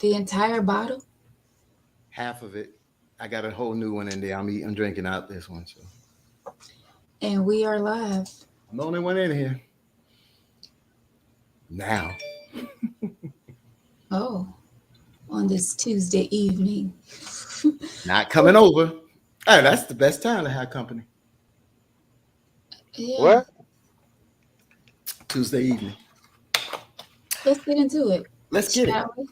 The entire bottle? Half of it. I got a whole new one in there. I'm drinking out this one. So And we are live. I'm the only one in here now. Oh, on this Tuesday evening. Not coming over. Hey, that's the best time to have company. Yeah, What? Tuesday evening. let's get into it, Let's get it. shall we?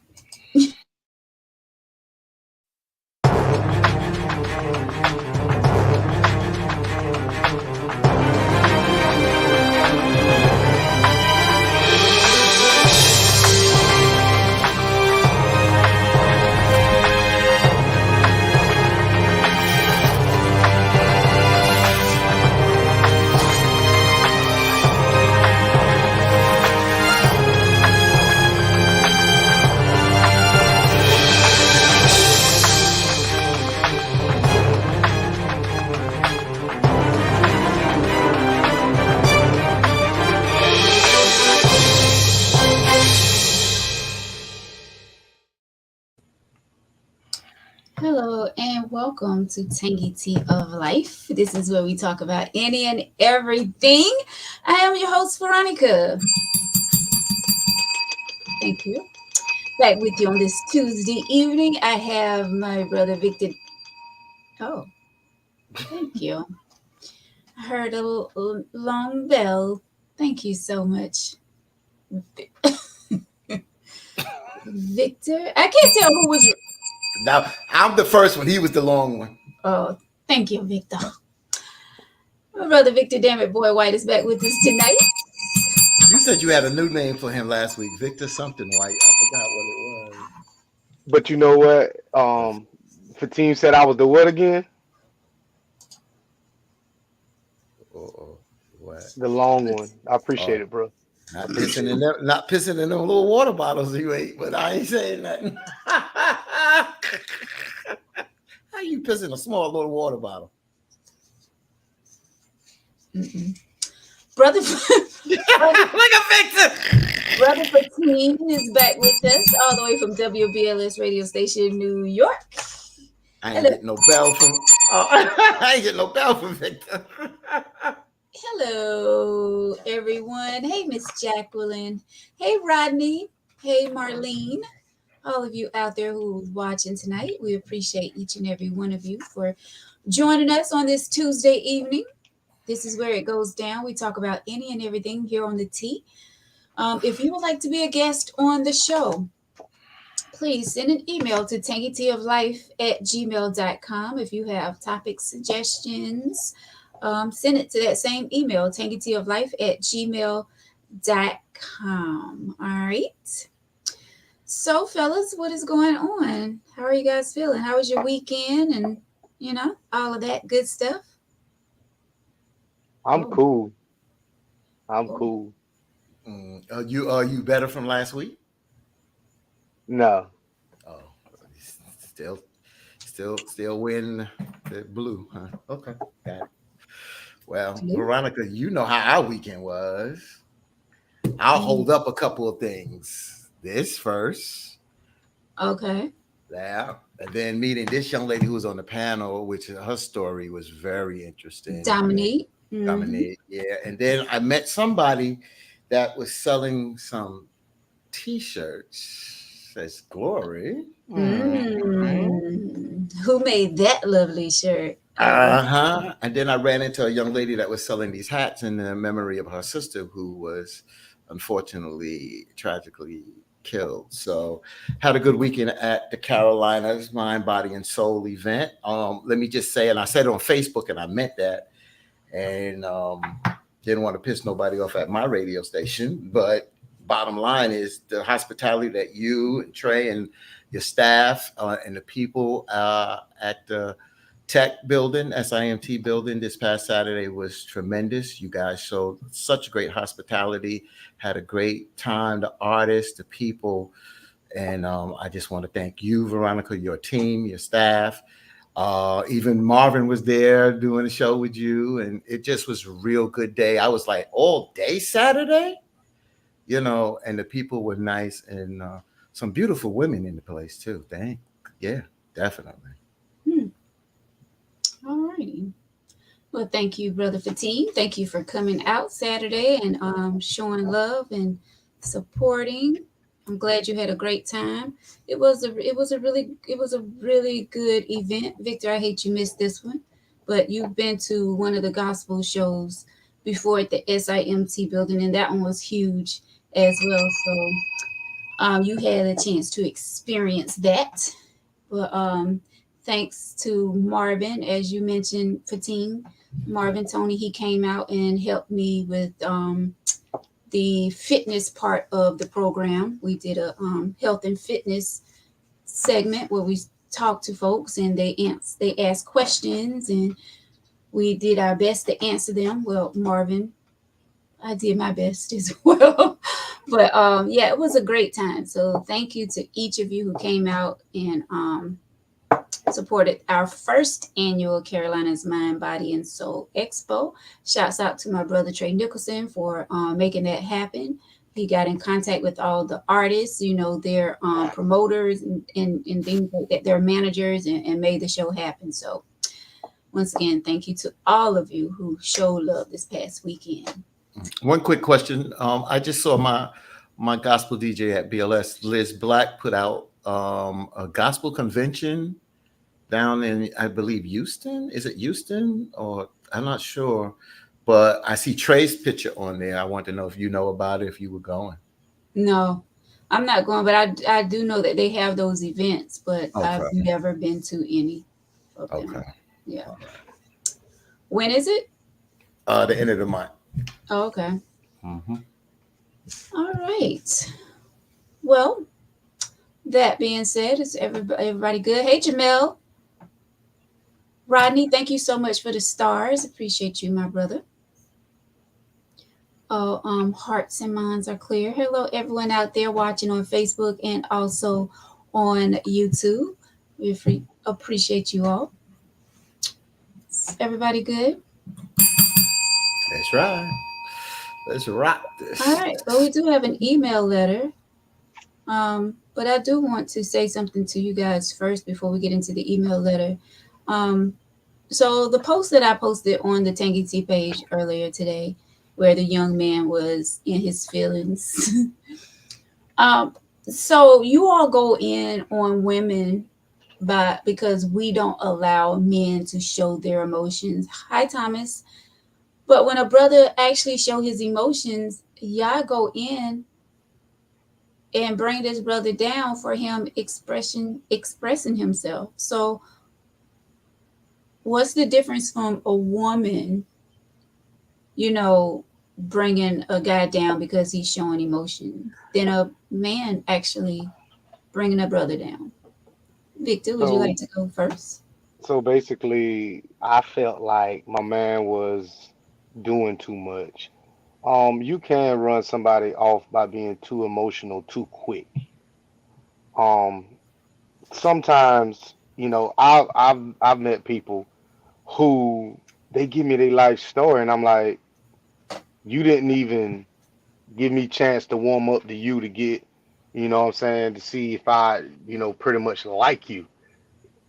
Hello and welcome to Tangy Tea of Life. This is where we talk about any and everything. I am your host, Veronica. Thank you. Back with you on this Tuesday evening. I have my brother Victor. Oh, thank you. I heard a long bell. Thank you so much, Victor. I can't tell who was. Now I'm the first one. He was the long one. Oh, thank you, Victor. My brother Victor, damn it, boy, White is back with us tonight. You said you had a new name for him last week, Victor something White. I forgot what it was. But you know what? Fatim said I was the what again? Oh, what? The long one. I Oh, appreciate it, bro. not pissing in them, not pissing in them little water bottles you ate, but I ain't saying nothing. How you piss in a small little water bottle? Mm-mm. Brother, Look at Victor. brother Fatim is back with us all the way from WBLS radio station, New York. I ain't Hello. getting no bell from. I ain't getting no bell from Victor. Hello, everyone. Hey, Miss Jacqueline. Hey, Rodney. Hey, Marlene. All of you out there who's watching tonight, we appreciate each and every one of you for joining us on this Tuesday evening. This is where it goes down. We talk about any and everything here on the T. If you would like to be a guest on the show, please send an email to tangyteaoflife@gmail.com. If you have topic suggestions, send it to that same email, tangyteaoflife@gmail.com. All right. So, fellas, what is going on? How are you guys feeling? How was your weekend and, all of that good stuff? I'm Oh, cool. I'm oh. cool. Are you better from last week? No. Oh, still, still wearing the blue, huh? Okay, got it. Well, Blue? Veronica, you know how our weekend was. I'll Mm, hold up a couple of things. This first, okay. yeah, and then meeting this young lady who was on the panel, which her story was very interesting. Dominique. Mm-hmm. Dominique, yeah, and then I met somebody that was selling some T-shirts. Says Glory. Who made that lovely shirt? All right. Uh-huh. And then I ran into a young lady that was selling these hats in the memory of her sister who was unfortunately tragically killed. So had a good weekend at the Carolinas Mind, Body, and Soul event. Let me just say, and I said it on Facebook and I meant that. And didn't want to piss nobody off at my radio station, but bottom line is the hospitality that you and Trey and your staff and the people at the tech building, SIMT building this past Saturday was tremendous. You guys showed such great hospitality, had a great time, the artists, the people. And I just want to thank you, Veronica, your team, your staff. Even Marvin was there doing a show with you, and it just was a real good day. I was like, all day Saturday, and the people were nice. And some beautiful women in the place too. Yeah, definitely. All righty. Well, thank you, Brother Fatine. Thank you for coming out Saturday and showing love and supporting. I'm glad you had a great time. It was a really good event. Victor, I hate you missed this one, but you've been to one of the gospel shows before at the SIMT building, and that one was huge as well. So you had a chance to experience that. But thanks to Marvin, as you mentioned, Fatine, Marvin Tony, he came out and helped me with the fitness part of the program. We did a health and fitness segment where we talked to folks and they asked questions and we did our best to answer them. Well, Marvin, I did my best as well. But yeah, it was a great time. So thank you to each of you who came out and supported our first annual Carolina's Mind, Body, and Soul Expo. Shouts out to my brother Trey Nicholson for making that happen. He got in contact with all the artists, their promoters and things like that, their managers, and made the show happen. So once again, thank you to all of you who showed love this past weekend. One quick question. I just saw my gospel DJ at BLS, Liz Black, put out a gospel convention down in, I believe, Houston. Is it Houston? Or I'm not sure. But I see Trey's picture on there. I want to know if you know about it, if you were going. No, I'm not going, but I do know that they have those events, but Okay. I've never been to any of them. Okay. Yeah. When is it? The end of the month. Oh, okay. Mm-hmm. All right. Well, that being said, is everybody good? Hey, Jamel. Rodney, thank you so much for the stars. Appreciate you, my brother. Oh, hearts and minds are clear. Hello, everyone out there watching on Facebook and also on YouTube. We appreciate you all. Everybody good? That's right. Let's rock this. All right. Well, we do have an email letter. But I do want to say something to you guys first before we get into the email letter. So the post that I posted on the Tangy T page earlier today, where the young man was in his feelings. So you all go in on women because we don't allow men to show their emotions. Hi, Thomas. But when a brother actually show his emotions, y'all go in and bring this brother down for him expressing himself. So what's the difference from a woman, bringing a guy down because he's showing emotion than a man actually bringing a brother down? Victor, would you like to go first? So basically, I felt like my man was doing too much. You can run somebody off by being too emotional too quick. Um, Sometimes, I've met people who they give me their life story, and I'm like, you didn't even give me chance to warm up to you to get, what I'm saying, to see if I, pretty much like you.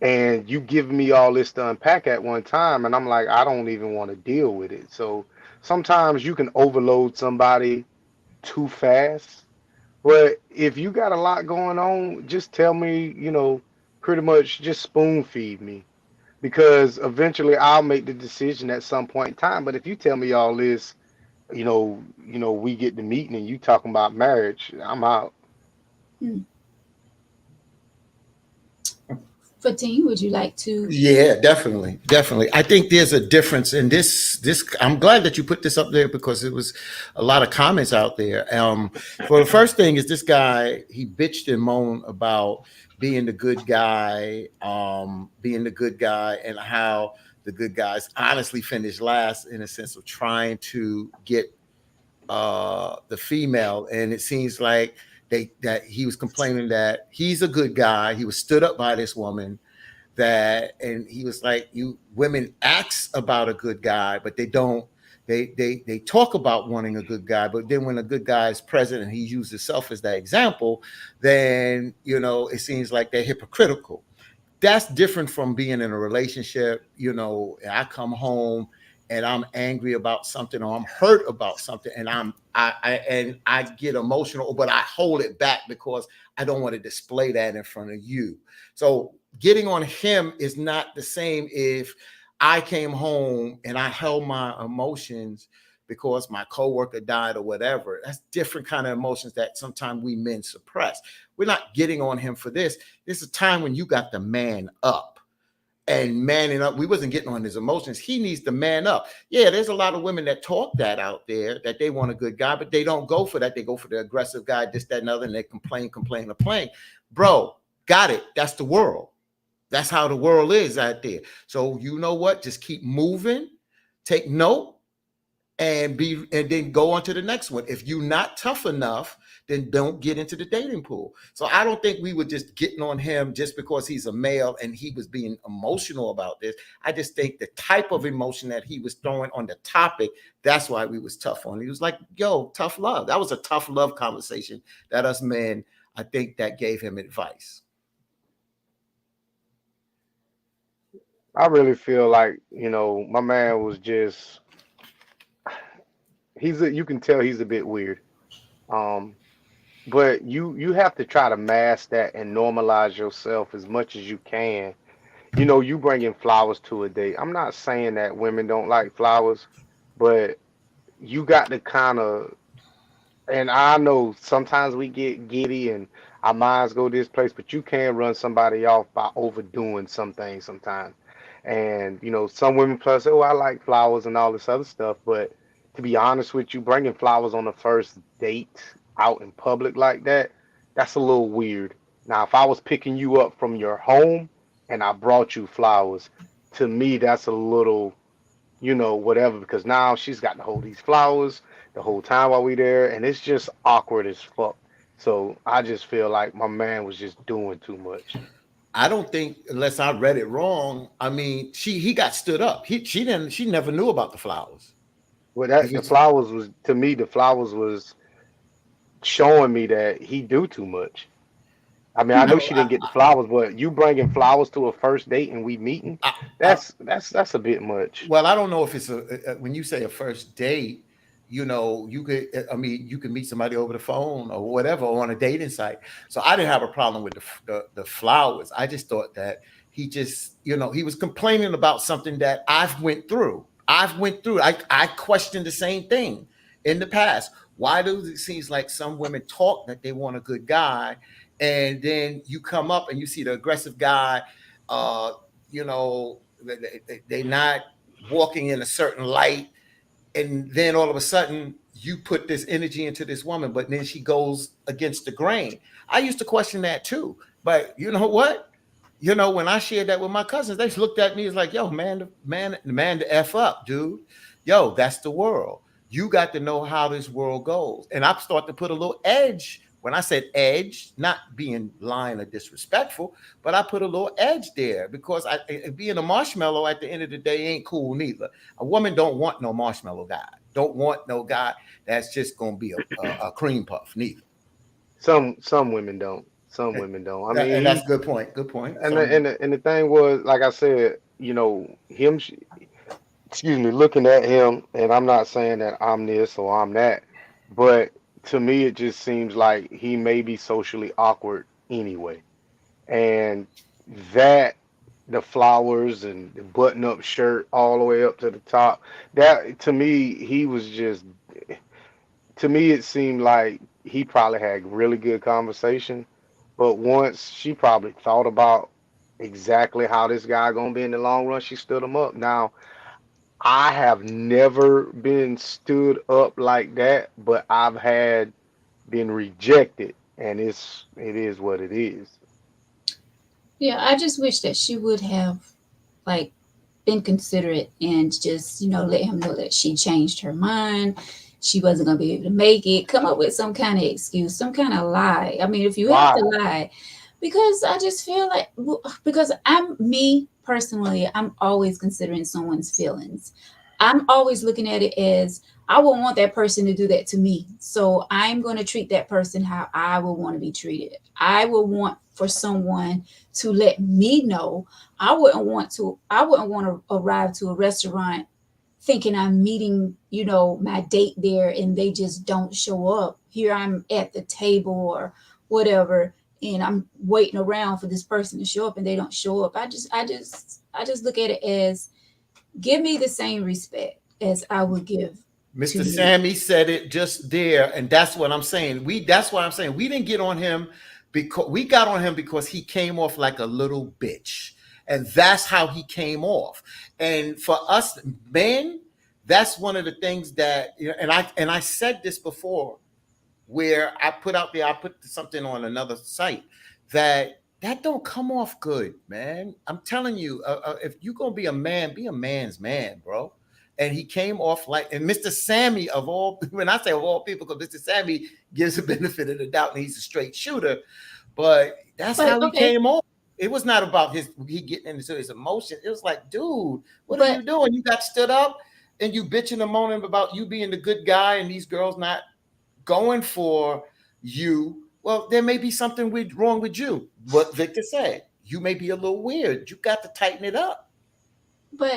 And you give me all this to unpack at one time, and I'm like, I don't even want to deal with it. So sometimes you can overload somebody too fast. But if you got a lot going on, just tell me, pretty much just spoon feed me, because eventually I'll make the decision at some point in time. But if you tell me all this, we get the meeting and you talking about marriage, I'm out. Fatine, would you like to? Yeah, definitely. I think there's a difference in this. I'm glad that you put this up there because it was a lot of comments out there. For the first thing is this guy, he bitched and moaned about being the good guy, and how the good guys honestly finished last in a sense of trying to get the female. And it seems like that he was complaining that he's a good guy. He was stood up by this woman and he was like, you women ask about a good guy, but they don't they talk about wanting a good guy, but then when a good guy is present and he uses himself as that example, then it seems like they're hypocritical. That's different from being in a relationship. I come home and I'm angry about something or I'm hurt about something, and I get emotional, but I hold it back because I don't want to display that in front of you. So getting on him is not the same if I came home and I held my emotions because my coworker died or whatever. That's different kind of emotions that sometimes we men suppress. We're not getting on him for this. This is a time when you got to man up. And manning up, we wasn't getting on his emotions. He needs to man up. Yeah, there's a lot of women that talk that out there, that they want a good guy, but they don't go for that. They go for the aggressive guy, this, that, and other, and they complain. Bro, got it. That's the world. That's how the world is out there. So you know what? Just keep moving, take note, and then go on to the next one. If you're not tough enough, then don't get into the dating pool. So I don't think we were just getting on him just because he's a male and he was being emotional about this. I just think the type of emotion that he was throwing on the topic, that's why we was tough on. He was like, yo, tough love. That was a tough love conversation that us men, I think that gave him advice. I really feel like, my man was just you can tell he's a bit weird. Um, but you have to try to mask that and normalize yourself as much as you can. You bringing flowers to a date. I'm not saying that women don't like flowers, but you got to kind of, and I know sometimes we get giddy and our minds go this place, but you can run somebody off by overdoing some things sometimes. And some women plus, oh, I like flowers and all this other stuff, but to be honest with you, bringing flowers on the first date out in public like that, that's a little weird. Now, if I was picking you up from your home and I brought you flowers, to me, that's a little, whatever, because now she's got to hold these flowers the whole time while we there, and it's just awkward as fuck. So I just feel like my man was just doing too much. I don't think, unless I read it wrong, I mean, he got stood up. She never knew about the flowers. Well, the flowers was showing me that he do too much. I mean, I know No, she didn't get the flowers, but you bringing flowers to a first date and we meeting, I, that's a bit much. well, I don't know if it's when you say a first date, you could meet somebody over the phone or whatever on a dating site. So I didn't have a problem with the flowers. I just thought that he just, he was complaining about something that I've went through. I questioned the same thing in the past. Why does it seems like some women talk that they want a good guy, and then you come up and you see the aggressive guy, uh, they're not walking in a certain light, and then all of a sudden you put this energy into this woman, but then she goes against the grain. I used to question that too, but you know what? When I shared that with my cousins, they looked at me as like, yo, man, the F up, dude. Yo, that's the world. You got to know how this world goes. And I start to put a little edge. When I said edge, not being lying or disrespectful, but I put a little edge there because being a marshmallow at the end of the day ain't cool neither. A woman don't want no marshmallow guy. Don't want no guy that's just gonna be a cream puff neither. Some women don't. Some women don't. I And mean, that's a good point. Good point. and the thing was, like I said, him. Excuse me, looking at him, and I'm not saying that I'm this or I'm that, but to me, it just seems like he may be socially awkward anyway. And that, the flowers and the button up shirt all the way up to the top, that to me, to me, it seemed like he probably had really good conversation. But once she probably thought about exactly how this guy gonna be in the long run, she stood him up. Now, I have never been stood up like that, but I've had been rejected, and it is what it is. Yeah, I just wish that she would have like been considerate and just, let him know that she changed her mind. She wasn't gonna be able to make it. Come up with some kind of excuse, some kind of lie. I mean, if you have Why? to lie, because I just feel like, because I'm me personally, I'm always considering someone's feelings. I'm always looking at it as I would want that person to do that to me. So I'm going to treat that person how I would want to be treated. I would want for someone to let me know. I wouldn't want to arrive to a restaurant thinking I'm meeting, my date there and they just don't show up. Here I'm at the table or whatever and I'm waiting around for this person to show up and they don't show up. I just look at it as give me the same respect as I would give to Mr. you. Sammy said it just there, and that's what I'm saying. That's what I'm saying. We didn't get on him because we got on him because he came off like a little bitch. And that's how he came off. And for us men, that's one of the things that, and I said this before, where I put something on another site that don't come off good, man. I'm telling you, if you're gonna be a man's man, bro. And he came off like, and Mr. Sammy of all, when I say of all people, because Mr. Sammy gives the benefit of the doubt and he's a straight shooter, but that's But how he okay, came off. It was not about he getting into his emotion. It was like, dude, what are but you doing? You got stood up and you bitching and moaning about you being the good guy and these girls not going for you. Well, there may be something wrong with you. What Victor said, you may be a little weird. You got to tighten it up.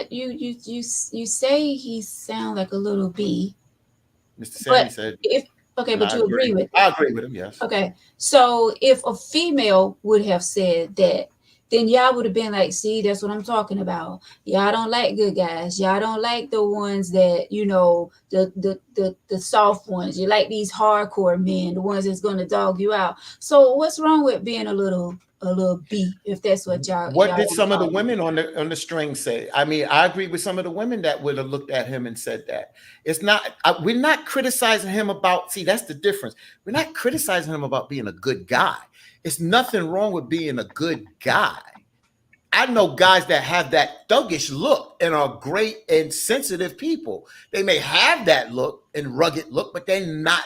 you say he sound like a little bee. Mr. But Sammy said, if okay, and but I you agree agree. with it. I agree with him, yes. Okay. So if a female would have said that, then y'all would have been like, see, that's what I'm talking about. Y'all don't like good guys. Y'all don't like the ones that, the soft ones. You like these hardcore men, the ones that's gonna dog you out. So what's wrong with being a little B if that's what y'all What y'all did want to some of the call me? women on the string say? I mean, I agree with some of the women that would have looked at him and said that. It's not we're not criticizing him about, see, that's the difference. We're not criticizing him about being a good guy. It's nothing wrong with being a good guy. I know guys that have that thuggish look and are great and sensitive people. They may have that look and rugged look, but they're not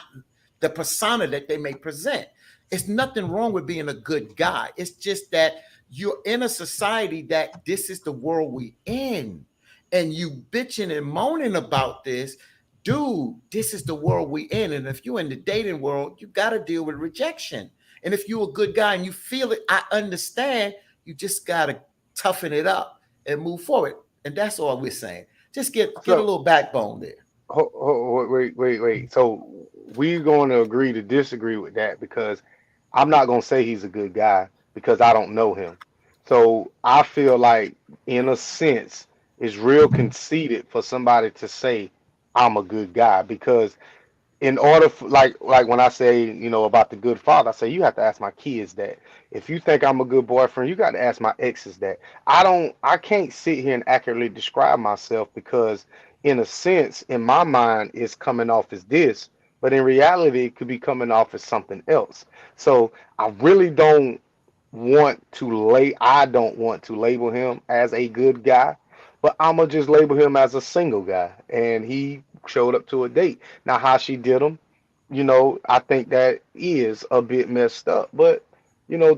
the persona that they may present. It's nothing wrong with being a good guy. It's just that you're in a society that this is the world we in. And you bitching and moaning about this, dude, this is the world we in. And if you're in the dating world, you got to deal with rejection. And if you're a good guy and you feel it, I understand. You just got to toughen it up and move forward. And that's all we're saying. Just get a So, little backbone there. wait. So we're going to agree to disagree with that because I'm not going to say he's a good guy because I don't know him. So I feel like, in a sense, it's real conceited for somebody to say I'm a good guy because in order for, like when I say, about the good father, I say you have to ask my kids that. If you think I'm a good boyfriend, you got to ask my exes that. I can't sit here and accurately describe myself because in a sense, in my mind, it's coming off as this, but in reality, it could be coming off as something else. So I really I don't want to label him as a good guy, but I'm gonna just label him as a single guy. And he showed up to a date. Now, how she did him, I think that is a bit messed up. But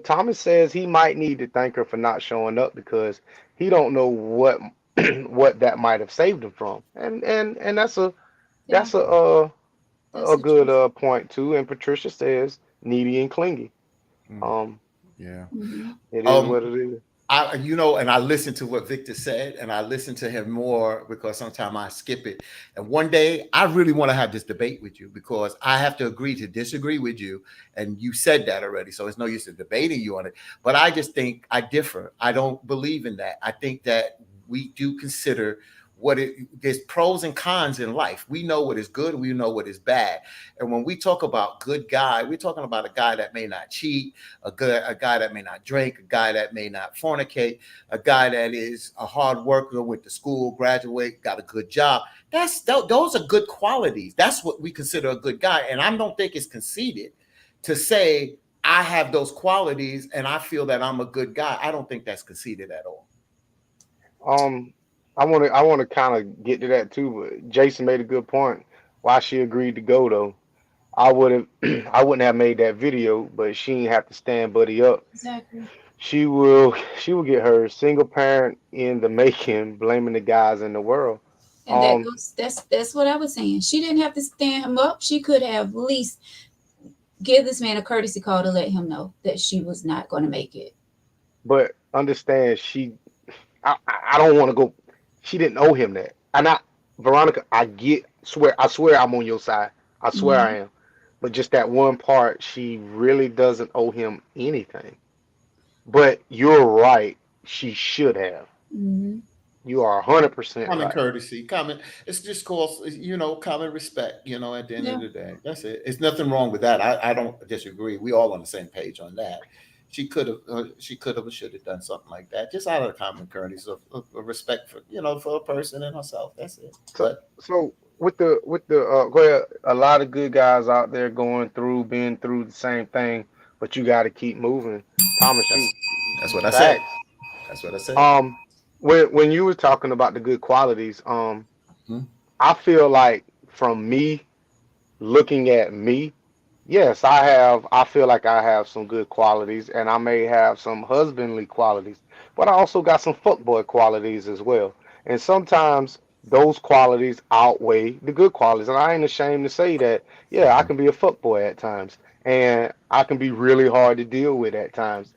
Thomas says he might need to thank her for not showing up because he don't know what what that might have saved him from. And Yeah, that's a that's the good truth. point too. And Patricia says needy and clingy. Mm, Um, yeah. Hmm. it is Um, what it is. and I listened to what Victor said, and I listened to him more because sometimes I skip it. And one day, I really want to have this debate with you because I have to agree to disagree with you. And you said that already, so it's no use in debating you on it. But I just think I differ. I don't believe in that. I think that we do consider there's pros and cons in life. We know what is good, we know what is bad. And when we talk about good guy, we're talking about a guy that may not cheat, a guy that may not drink, a guy that may not fornicate, a guy that is a hard worker, went to school, graduate, got a good job. Those are good qualities. That's what we consider a good guy. And I don't think it's conceited to say I have those qualities and I feel that I'm a good guy. I don't think that's conceited at all. Um, I want to kind of get to that too, but Jason made a good point. Why she agreed to go though, I would have, I wouldn't have made that video, but she didn't have to stand Buddy up. Exactly. She will get her single parent in the making, blaming the guys in the world. And that Um, goes, that's what I was saying. She didn't have to stand him up. She could have at least give this man a courtesy call to let him know that she was not going to make it. but understand I don't want to go. She didn't owe him that. And Veronica, I swear I'm on your side. I swear I Mm-hmm. am. But just that one part, she really doesn't owe him anything. But you're right. She should have. Mm-hmm. You are 100% Common right. courtesy, common. It's just called, common respect. At the end of Yeah. the day, that's it. It's nothing wrong with that. I don't disagree. We all on the same page on that. She could have, should have done something like that, just out of the common courtesy of respect for, for a person and herself. That's it. So, But so with the go ahead, a lot of good guys out there being through the same thing, but you got to keep moving. Thomas, that's you that's what I said. facts. That's what I said. Um, when you were talking about the good qualities, Hmm? I feel like from me looking at me, yes, I feel like I have some good qualities, and I may have some husbandly qualities, but I also got some fuckboy qualities as well. And sometimes those qualities outweigh the good qualities. And I ain't ashamed to say that, yeah, I Hmm. can be a fuckboy at times, and I can be really hard to deal with at times.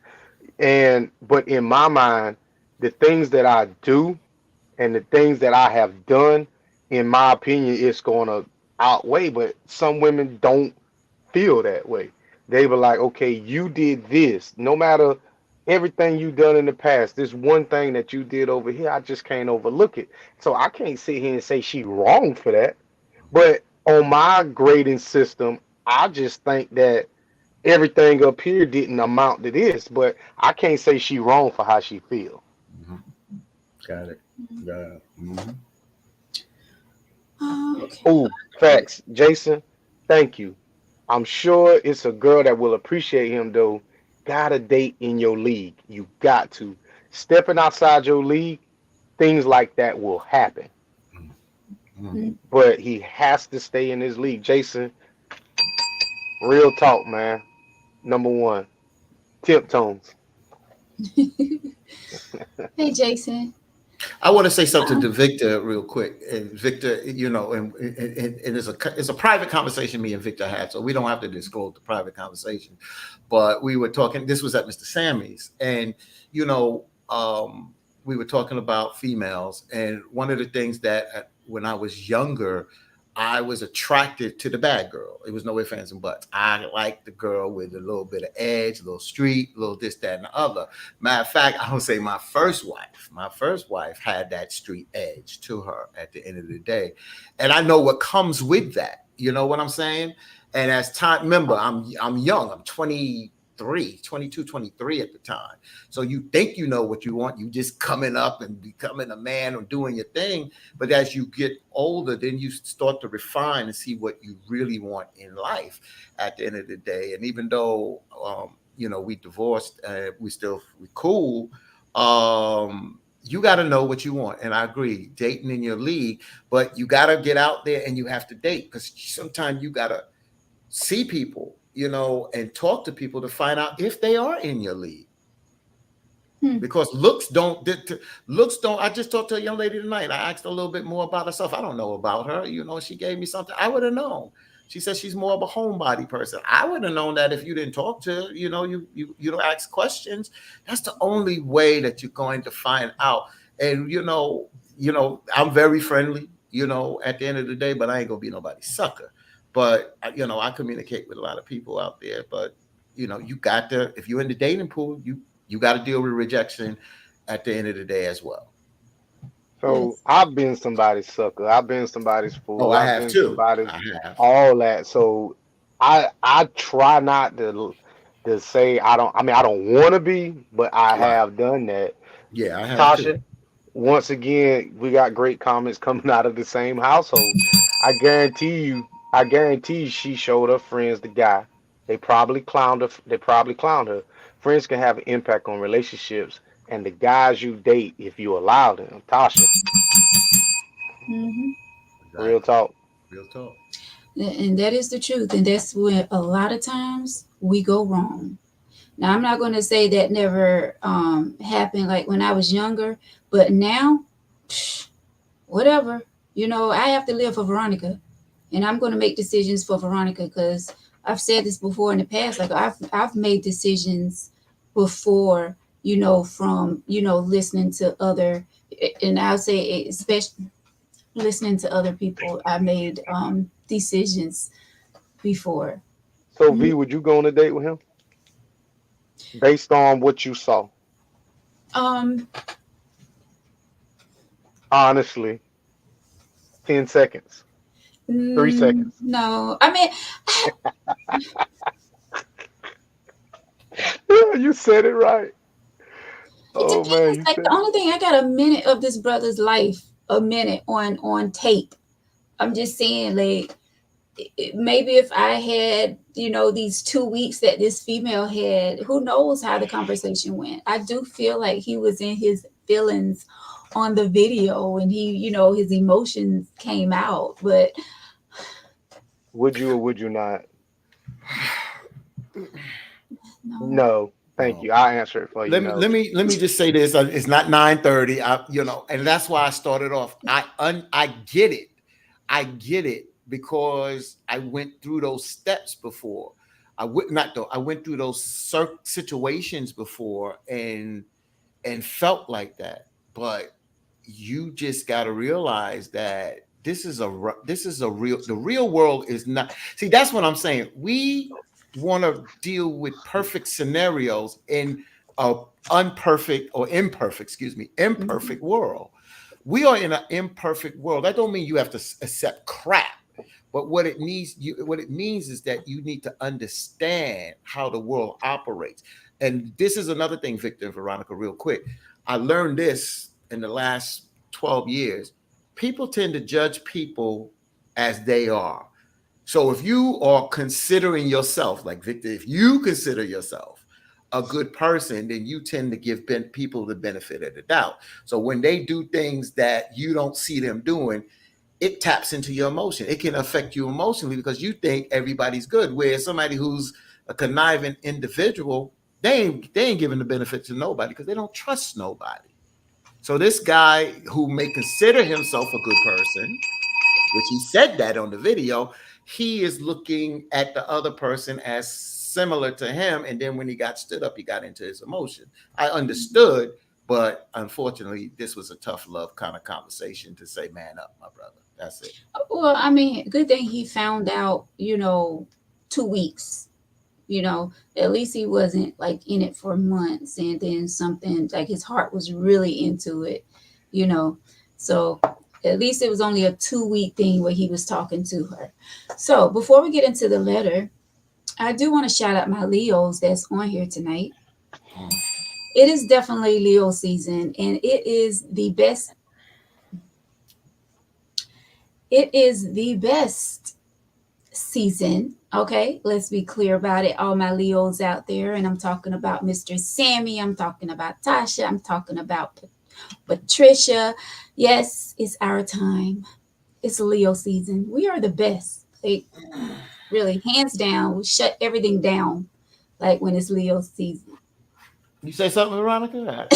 But in my mind, the things that I do and the things that I have done, in my opinion, it's going to outweigh. But some women don't feel that way. They were like, okay, you did this. No matter everything you done in the past, this one thing that you did over here, I just can't overlook it. So I can't sit here and say she wrong for that. But on my grading system, I just think that everything up here didn't amount to this. But I can't say she wrong for how she feel. Hmm. Got it. Yeah. Hmm. Okay. Oh, facts, Jason. Thank you. I'm sure it's a girl that will appreciate him though. Got a date in your league. You got to. Stepping outside your league, things like that will happen. Hmm. Mm. But he has to stay in his league. Jason, real talk, man. Number one, Tiptones. Hey, Jason. I want to say something Uh, to Victor real quick. And Victor, and it's a private conversation me and Victor had, so we don't have to disclose the private conversation. But we were talking. This was at Mr. Sammy's, and you know, we were talking about females. And one of the things that when I was younger, I was attracted to the bad girl. It was no ifs, ands, and buts. I liked the girl with a little bit of edge, a little street, a little this, that, and the other. Matter of fact, I would say my first wife. My first wife had that street edge to her at the end of the day. And I know what comes with that. You know what I'm saying? And as time, remember, I'm young. I'm 23, 22, 23 at the time. So you think you know what you want. You just coming up and becoming a man or doing your thing. But as you get older, then you start to refine and see what you really want in life at the end of the day. And even though we divorced, we cool. You got to know what you want, and I agree. Dating in your league, but you got to get out there and you have to date because sometimes you got to see people, and talk to people to find out if they are in your league. hmm. Because looks don't. I just talked to a young lady tonight. I asked her a little bit more about herself. I don't know about her. She gave me something. I would have known. She said she's more of a homebody person. I would have known that if you didn't talk to her. You don't ask questions. That's the only way that you're going to find out. And I'm very friendly. At the end of the day, but I ain't gonna be nobody's sucker. But I communicate with a lot of people out there. But you got to, if you're in the dating pool, you got to deal with rejection at the end of the day as well. So Yes. I've been somebody's sucker. I've been somebody's Oh, fool. I I've have been too. somebody's I have. all that. So I try not to say I don't. I mean I don't want to be, but I Right. have done that. Yeah, I have too. Tasha, once again, we got great comments coming out of the same household. I guarantee you she showed her friends the guy. They probably clowned her. They probably clowned her. Friends can have an impact on relationships and the guys you date if you allow them. Tasha, Hmm. real Exactly. talk. Real talk. And that is the truth. And that's where a lot of times we go wrong. Now, I'm not going to say that never happened like when I was younger, but now, psh, whatever. You know, I have to live for Veronica, and I'm going to make decisions for Veronica because I've said this before in the past. Like I've made decisions before, you know, from listening to other, and I'll say especially listening to other people. I made decisions before. So V, would you go on a date with him based on what you saw? Um, Honestly, 10 seconds, 3 seconds. no, I mean, Yeah, you said it right. it Oh man, depends. you Like said the only thing I got a minute of this brother's life, a minute on tape. I'm just saying, like maybe if I had, these 2 weeks that this female had, who knows how the conversation went. I do feel like he was in his feelings on the video and he, his emotions came out. But would you or would you not? no. No. Thank No. you. I'll answer it for you. No. Let me just say this. It's not 9:30. And that's why I started off. I get it. I get it because I went through those steps before. I went through those situations before and felt like that. But you just got to realize that the real world is not. See, that's what I'm saying. We want to deal with perfect scenarios in a imperfect world. We are in an imperfect world. That don't mean you have to accept crap. But what it means is that you need to understand how the world operates. And this is another thing, Victor and Veronica, real quick. I learned this in the last 12 years. People tend to judge people as they are. So if you are considering yourself, like Victor, if you consider yourself a good person, then you tend to give people the benefit of the doubt. So when they do things that you don't see them doing, it taps into your emotion. It can affect you emotionally because you think everybody's good. Whereas somebody who's a conniving individual, they ain't giving the benefit to nobody because they don't trust nobody. So this guy who may consider himself a good person, which he said that on the video, he is looking at the other person as similar to him. And then when he got stood up, he got into his emotion. I understood, but unfortunately, this was a tough love kind of conversation to say, man up, my brother. That's it. Well, I mean, good thing he found out, 2 weeks. At least he wasn't like in it for months and then something like his heart was really into it, you know. So at least it was only a 2 week thing where he was talking to her. So before we get into the letter, I do want to shout out my Leos that's on here tonight. It is definitely Leo season and it is the best. It is the best season. Okay, let's be clear about it. All my Leos out there, and I'm talking about Mr. Sammy, I'm talking about Tasha, I'm talking about Patricia. Yes, it's our time. It's Leo season. We are the best. Like, really, hands down, we shut everything down like when it's Leo season. You say something, Veronica?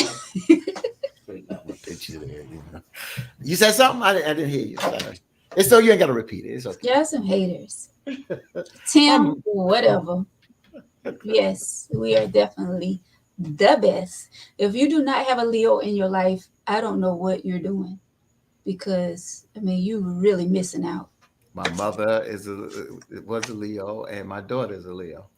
You said something? I didn't hear you. Sorry. It's so you ain't got to repeat it. It's okay. Yeah, some haters. Tim, whatever. Yes, we are definitely the best. If you do not have a Leo in your life, I don't know what you're doing because I mean you really missing out. My mother was a Leo, and my daughter is a Leo.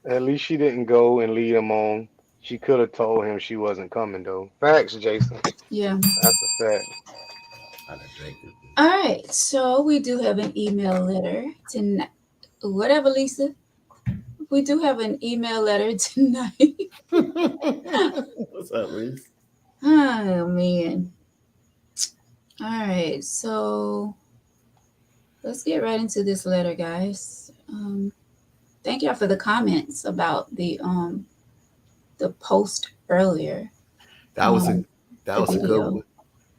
At least she didn't go and lead him on. She could have told him she wasn't coming though. Facts, Jason. Yeah. That's a fact. All right. So we do have an email letter tonight. Whatever, Lisa. We do have an email letter tonight. What's up, Reese? Oh man. All right. So let's get right into this letter, guys. Thank y'all for the comments about the post earlier. That was a good one.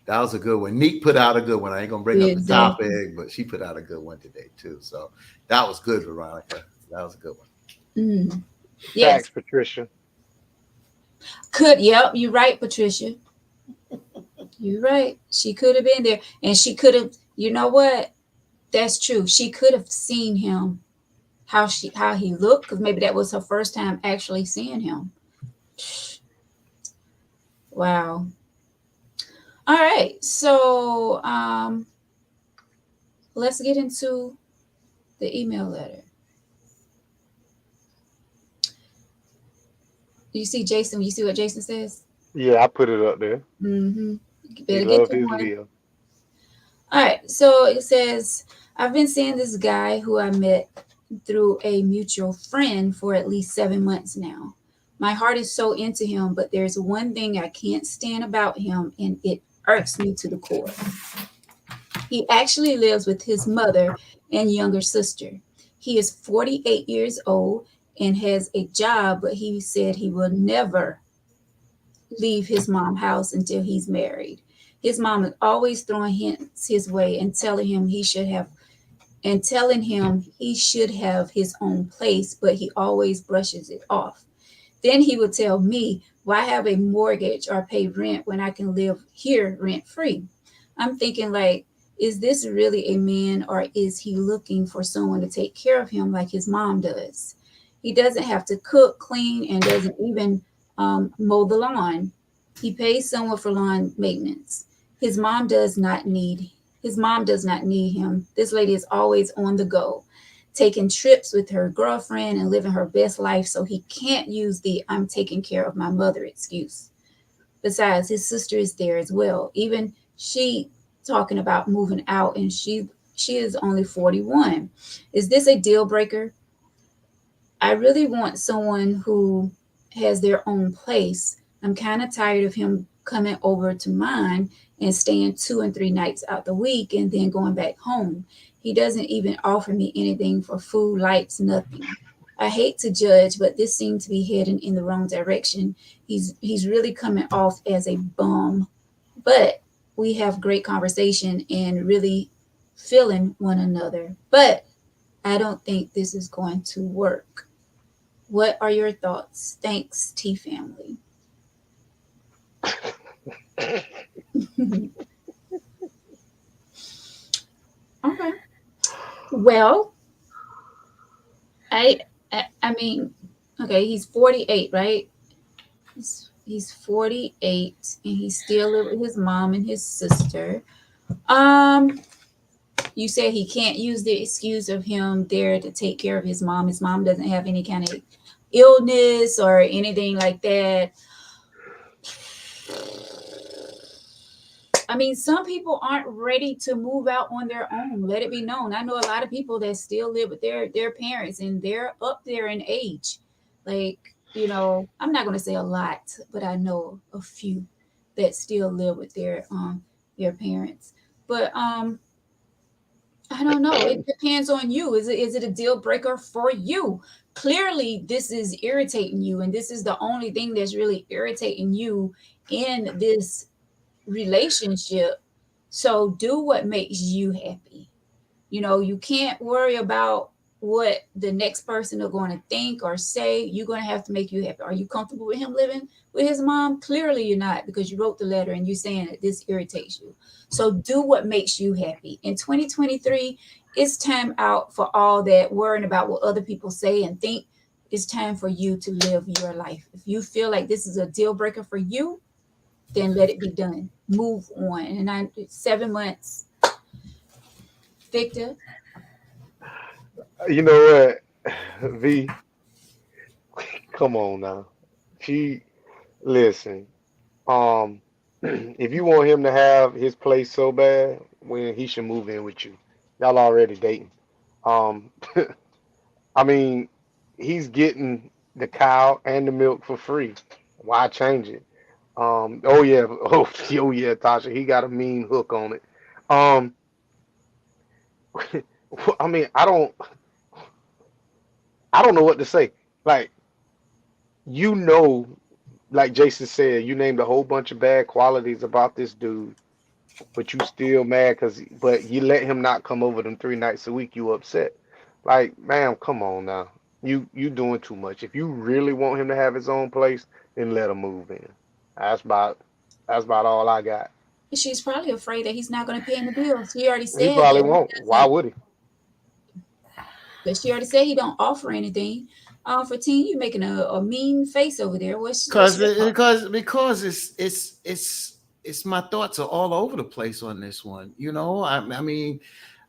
That was a good one. Neek put out a good one. I ain't gonna bring up the topic, but she put out a good one today too. So that was good, Veronica. That was a good one. Yes, Thanks, Patricia. Yep, you're right, Patricia. You're right. She could have been there, and she could have. You know what? That's true. She could have seen him how he looked, because maybe that was her first time actually seeing him. Wow. All right. So let's get into the email letter. You see Jason? You see what Jason says? Yeah, I put it up there. Mm-hmm. You He better get love to his one. Leah. All right. So it says, I've been seeing this guy who I met through a mutual friend for at least 7 months now. My heart is so into him, but there's one thing I can't stand about him, and it irks me to the core. He actually lives with his mother and younger sister. He is 48 years old and has a job, but he said he will never leave his mom's house until he's married. His mom is always throwing hints his way and telling him he should have his own place, but he always brushes it off. Then he would tell me, why have a mortgage or pay rent when I can live here rent free? I'm thinking, like, is this really a man, or is he looking for someone to take care of him like his mom does? He doesn't have to cook, clean, and doesn't even mow the lawn. He pays someone for lawn maintenance. His mom does not need his mom does not need him. This lady is always on the go, taking trips with her girlfriend and living her best life, so he can't use the I'm taking care of my mother excuse. Besides, his sister is there as well. Even she talking about moving out, and she is only 41. Is this a deal breaker? I really want someone who has their own place. I'm kind of tired of him coming over to mine and staying 2 and 3 nights out the week and then going back home. He doesn't even offer me anything for food, lights, nothing. I hate to judge, but this seemed to be heading in the wrong direction. He's really coming off as a bum. But we have great conversation and really feeling one another. But I don't think this is going to work. What are your thoughts? Thanks, T family. Okay. Well, I, I mean, okay, he's 48, right? He's 48 and he still live with his mom and his sister. Um, you said he can't use the excuse of him there to take care of his mom. His mom doesn't have any kind of illness or anything like that. I mean, some people aren't ready to move out on their own. Let it be known. I know a lot of people that still live with their parents, and they're up there in age. Like, I'm not going to say a lot, but I know a few that still live with their parents. But I don't know. It depends on you. Is it a deal breaker for you? Clearly, this is irritating you, and this is the only thing that's really irritating you in this relationship. So do what makes you happy. You can't worry about what the next person are going to think or say. You're going to have to make you happy. Are you comfortable with him living with his mom? Clearly you're not, because you wrote the letter and you're saying that this irritates you. So do what makes you happy. In 2023, it's time out for all that worrying about what other people say and think. It's time for you to live your life. If you feel like this is a deal breaker for you, then let it be done. Move on. And 7 months, Victor. You know what, V? Come on now. She listen. Um, if you want him to have his place so bad, when he should move in with you. Y'all already dating. Um, I mean, he's getting the cow and the milk for free. Why change it? Oh yeah, oh yeah, Tasha, he got a mean hook on it. Um, I mean, I don't know what to say. Like, you know, like Jason said, you named a whole bunch of bad qualities about this dude, but you still mad but you let him not come over them 3 nights a week. You upset. Like, ma'am, come on now. You doing too much. If you really want him to have his own place, then let him move in. That's about that's about all I got. She's probably afraid that he's not going to pay the bill. She already He said probably that he won't. Why doesn't. would he? But she already said he don't offer anything. For teen, you making a mean face over there. What's Because your thought? because it's my thoughts are all over the place on this one. You know, I mean,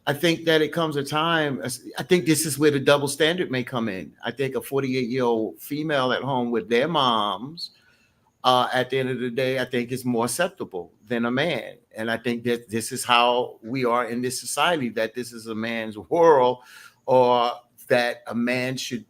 I think that it comes a time. I think this is where the double standard may come in. I think a 48-year-old female at home with their moms, at the end of the day, I think is more acceptable than a man. And I think that this is how we are in this society. That this is a man's world, or that a man should,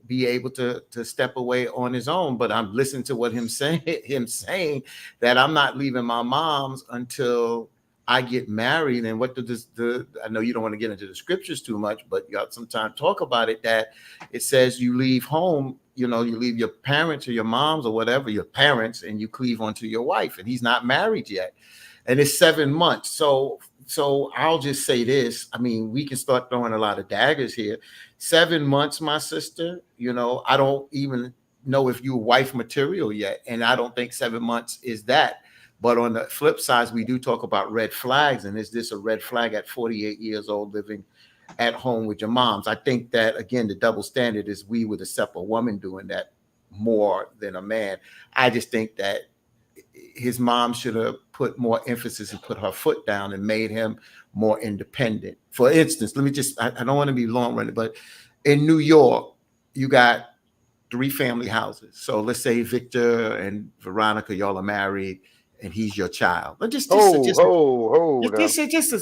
be able to step away on his own. But I'm listening to what him saying that I'm not leaving my mom's until I get married. And what I know you don't want to get into the scriptures too much, but you got some time to talk about it, that it says you leave home, you leave your parents or your moms or whatever, your parents, and you cleave onto your wife. And he's not married yet. And it's 7 months. So I'll just say this. I mean, we can start throwing a lot of daggers here. 7 months, my sister, I don't even know if you're wife material yet. And I don't think 7 months is that. But on the flip side, we do talk about red flags. And is this a red flag at 48 years old living at home with your moms? I think that, again, the double standard is we would accept a woman doing that more than a man. I just think that his mom should have put more emphasis and put her foot down and made him more independent. For instance, I don't want to be long-winded, but in New York, you got 3 family houses. So let's say Victor and Veronica, y'all are married, and he's your child. But just as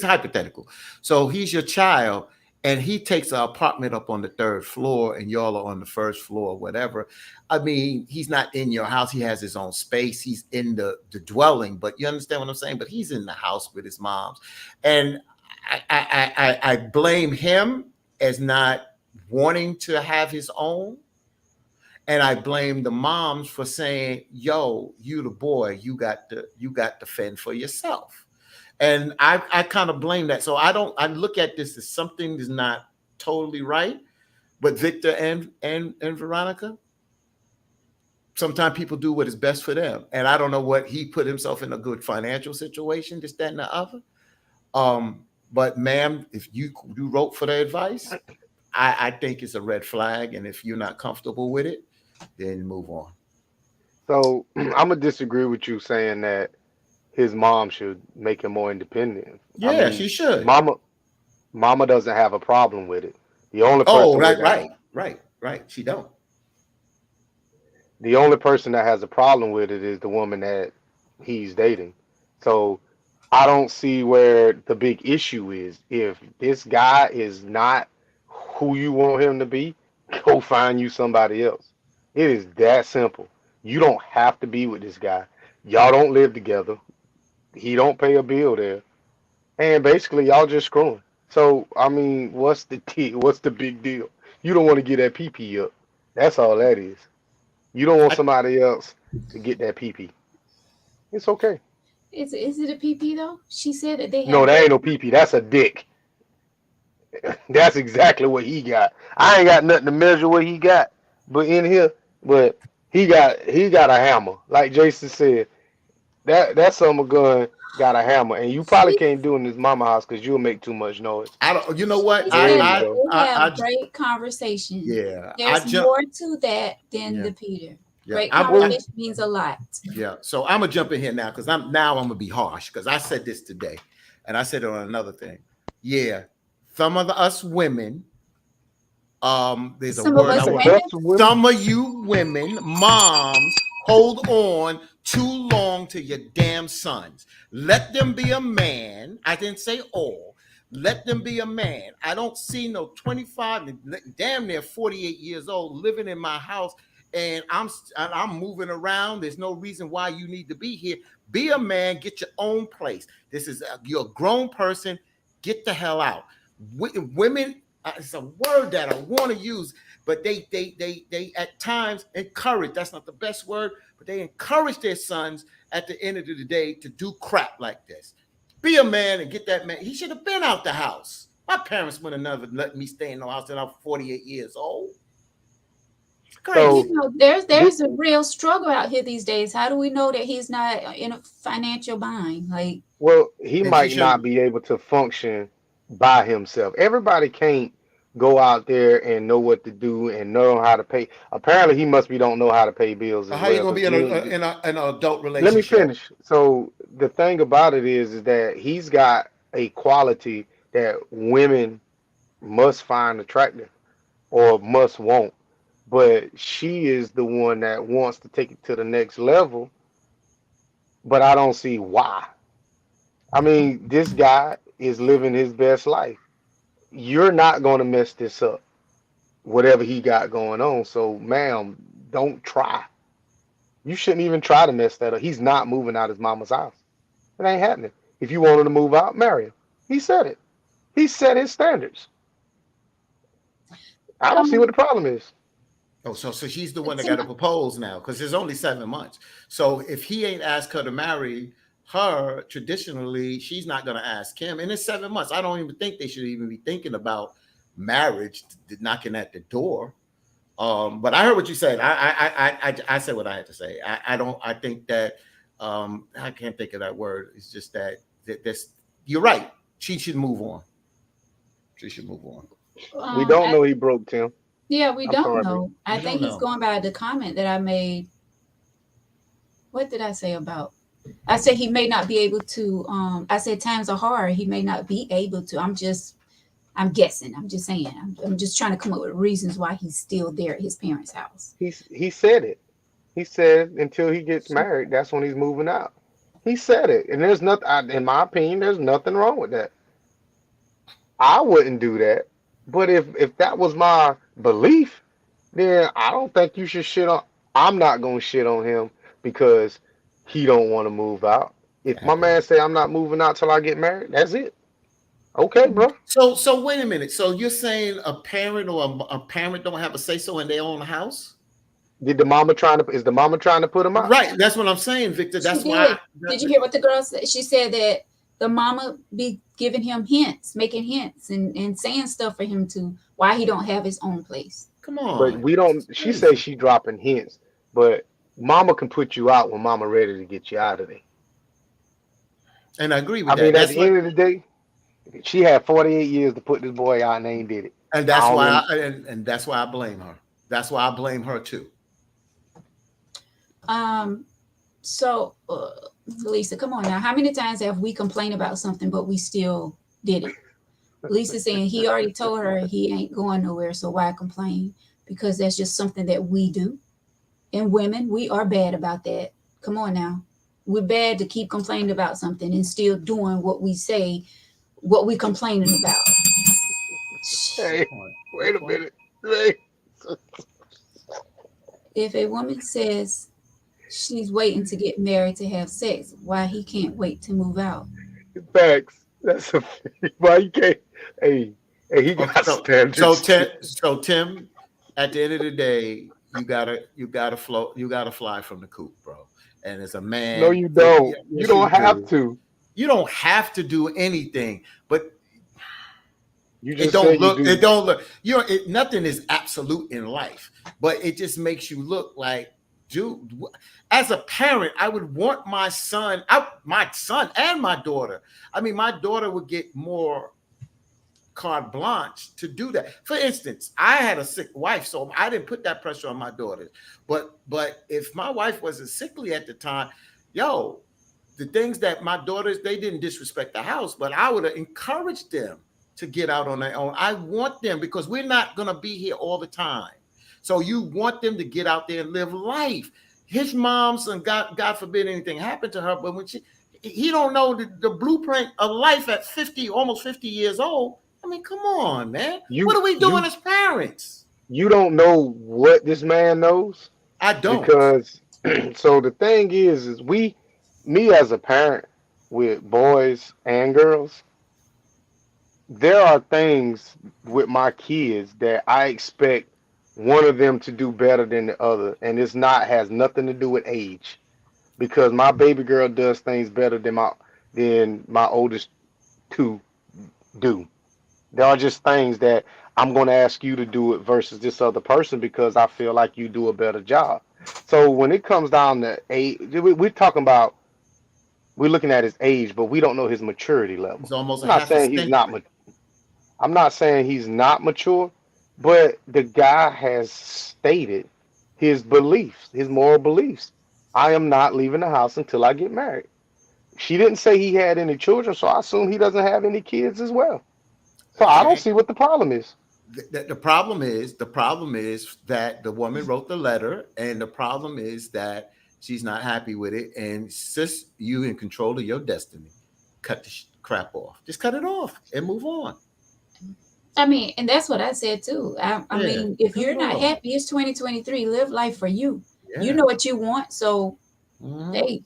hypothetical. So he's your child, and he takes an apartment up on the 3rd floor, and y'all are on the 1st floor, or whatever. I mean, he's not in your house. He has his own space. He's in the dwelling, but you understand what I'm saying? But he's in the house with his moms. And I blame him as not wanting to have his own. And I blame the moms for saying, yo, you the boy, you got to fend for yourself. And I kind of blame that. So I look at this as something is not totally right. But Victor and Veronica, sometimes people do what is best for them. And I don't know what he put himself in a good financial situation, this, that, and the other. But ma'am, if you wrote for the advice, I think it's a red flag. And if you're not comfortable with it, then move on. So I'm gonna disagree with you saying that his mom should make him more independent. I Yeah, mean, she should. mama doesn't have a problem with it. The only Oh, person that got right. She don't. the only person that has a problem with it is the woman that he's dating. So I don't see where the big issue is. If this guy is not who you want him to be, go find you somebody else. It is that simple. You don't have to be with this guy. Y'all don't live together. He don't pay a bill there. And basically y'all just screwing. So I mean, what's the big deal? You don't want to get that PP up. That's all that is. You don't want I, somebody else to get that PP. It's okay. Is it a PP though? She said that they No, have that their. ain't no PP. That's a dick. That's exactly what he got. I ain't got nothing to measure what he got, but in here, but he got a hammer. Like Jason said, that summer gun got a hammer, and you probably She can't do it in his mama house because you'll make too much noise. I don't. You know what? she There said you that go. they have I great conversation. yeah. I There's jump. more to that than Yeah, the Peter. yeah. Great Well, conversation means a lot. Yeah. So I'm gonna jump in here now because I'm gonna be harsh because I said this today, and I said it on another thing. Yeah, some of us women. There's a Some of word you I us say want. women. us women. Some of you women, moms, hold on too long to your damn sons. Let them be a man. I didn't say all. Let them be a man. I don't see no 25, damn near 48 years old living in my house, and I'm moving around. There's no reason why you need to be here. Be a man. Get your own place. You're a grown person. Get the hell out. Women, it's a word that I want to use, but they at times encourage. That's not the best word, but they encourage their sons at the end of the day to do crap like this. Be a man and get that man. He should have been out the house. My parents would have never let me stay in the house until I'm 48 years old. Grace. There's a real struggle out here these days. How do we know that he's not in a financial bind? Like, Well, he And she might not should. be able to function by himself. Everybody can't go out there and know what to do and know how to pay. Apparently, he must be don't know how to pay bills as How you well. gonna Because be in an adult let me relationship? finish. So the thing about it is that he's got a quality that women must find attractive or must want. But she is the one that wants to take it to the next level. But I don't see why. I mean, this guy is living his best life. You're not going to mess this up, whatever he got going on. So, ma'am, don't try. You shouldn't even try to mess that up. He's not moving out his mama's house. It ain't happening. If you want him to move out, marry him. He said it. He set his standards. I don't see what um, the problem is. Oh, so she's the one that got Tim, to propose now because it's only 7 months. So if he ain't asked her to marry her, traditionally, she's not going to ask him. And it's 7 months. I don't even think they should even be thinking about marriage, knocking at the door. But I heard what you said. I said what I had to say. I don't. I think that I can't think of that word. It's just that this. You're right. She should move on. She should move on. We don't I, know he broke, Tim. yeah, we I'm don't sorry, bro. know. I We think don't he's know. going by the comment that I made. What did I say about? I said he may not be able to. I said times are hard. He may not be able to. I'm guessing. I'm just saying. I'm just trying to come up with reasons why he's still there at his parents' house. He said it. He said until he gets married, that's when he's moving out. He said it, and there's nothing. In my opinion, there's nothing wrong with that. I wouldn't do that, but if that was my belief, then I don't think you should shit on. I'm not gonna shit on him because he don't want to move out. If my man say I'm not moving out till I get married, that's it. Okay, bro. So wait a minute. So you're saying a parent or a parent don't have a say so in their own house? Did the mama trying to? Is the mama trying to put him out? Right. That's what I'm saying, Victor. She That's why. did. Did you hear what the girl said? She said that the mama be giving him hints, making hints, and saying stuff for him to why he don't have his own place. Come But on. we That's don't. She crazy. says she dropping hints, but mama can put you out when mama ready to get you out of there. And I agree I with that. mean, at That's the what. end of the day, she had 48 years to put this boy out, and they ain't did it. And I that's don't why. know. And that's why I blame her. That's why I blame her too. Um. So, Lisa, come on now. How many times have we complained about something, but we still did it? Lisa saying he already told her he ain't going nowhere, so why complain? Because that's just something that we do. And women, we are bad about that. Come on now. We're bad to keep complaining about something and still doing what we say, what we complaining about. Hey, Good point. wait Good a point. minute. Hey, If a woman says she's waiting to get married to have sex, why he can't wait to move out? facts. That's a why you can't. Hey, hey, he Okay, got standards too. so Tim, at the end of the day, you gotta flow, you gotta fly from the coop, bro. And as a No, man, you don't. You yes, you don't have do. to. You don't have to do anything, but You it just don't said you look. It do. don't look. Nothing is absolute in life, but it just makes you look like, dude. As a parent, I would want my son and my daughter. I mean, my daughter would get more carte blanche to do that. For instance, I had a sick wife, so I didn't put that pressure on my daughters. But if my wife wasn't sickly at the time, yo, the things that my daughters, they didn't disrespect the house, but I would have encouraged them to get out on their own. I want them because we're not gonna be here all the time. So you want them to get out there and live life. His mom's and God forbid anything happened to her, but when he don't know the blueprint of life at 50, almost 50 years old. I mean, come on, man. What You are we doing you as parents? you don't know what this man knows I don't. because so the thing is me as a parent with boys and girls, there are things with my kids that I expect one of them to do better than the other, and it's not has nothing to do with age because my baby girl does things better than my oldest two do. There are just things that I'm going to ask you to do it versus this other person because I feel like you do a better job. So when it comes down to age, we're talking about, we're looking at his age, but we don't know his maturity It's level. almost a I'm not half a saying he's not. century. I'm not saying he's not mature, but the guy has stated his beliefs, his moral beliefs. I am not leaving the house until I get married. She didn't say he had any children, so I assume he doesn't have any kids as well. So I don't Okay. see what the problem is. The problem is that the woman wrote the letter, and the problem is that she's not happy with it. And sis, you in control of your destiny. Cut the crap off. Just cut it off and move on. I mean, and that's what I said too. I Yeah, mean, if cut you're it not off. happy, it's 2023. Live life for you. You Yeah. know what you want, so Mhm. hey,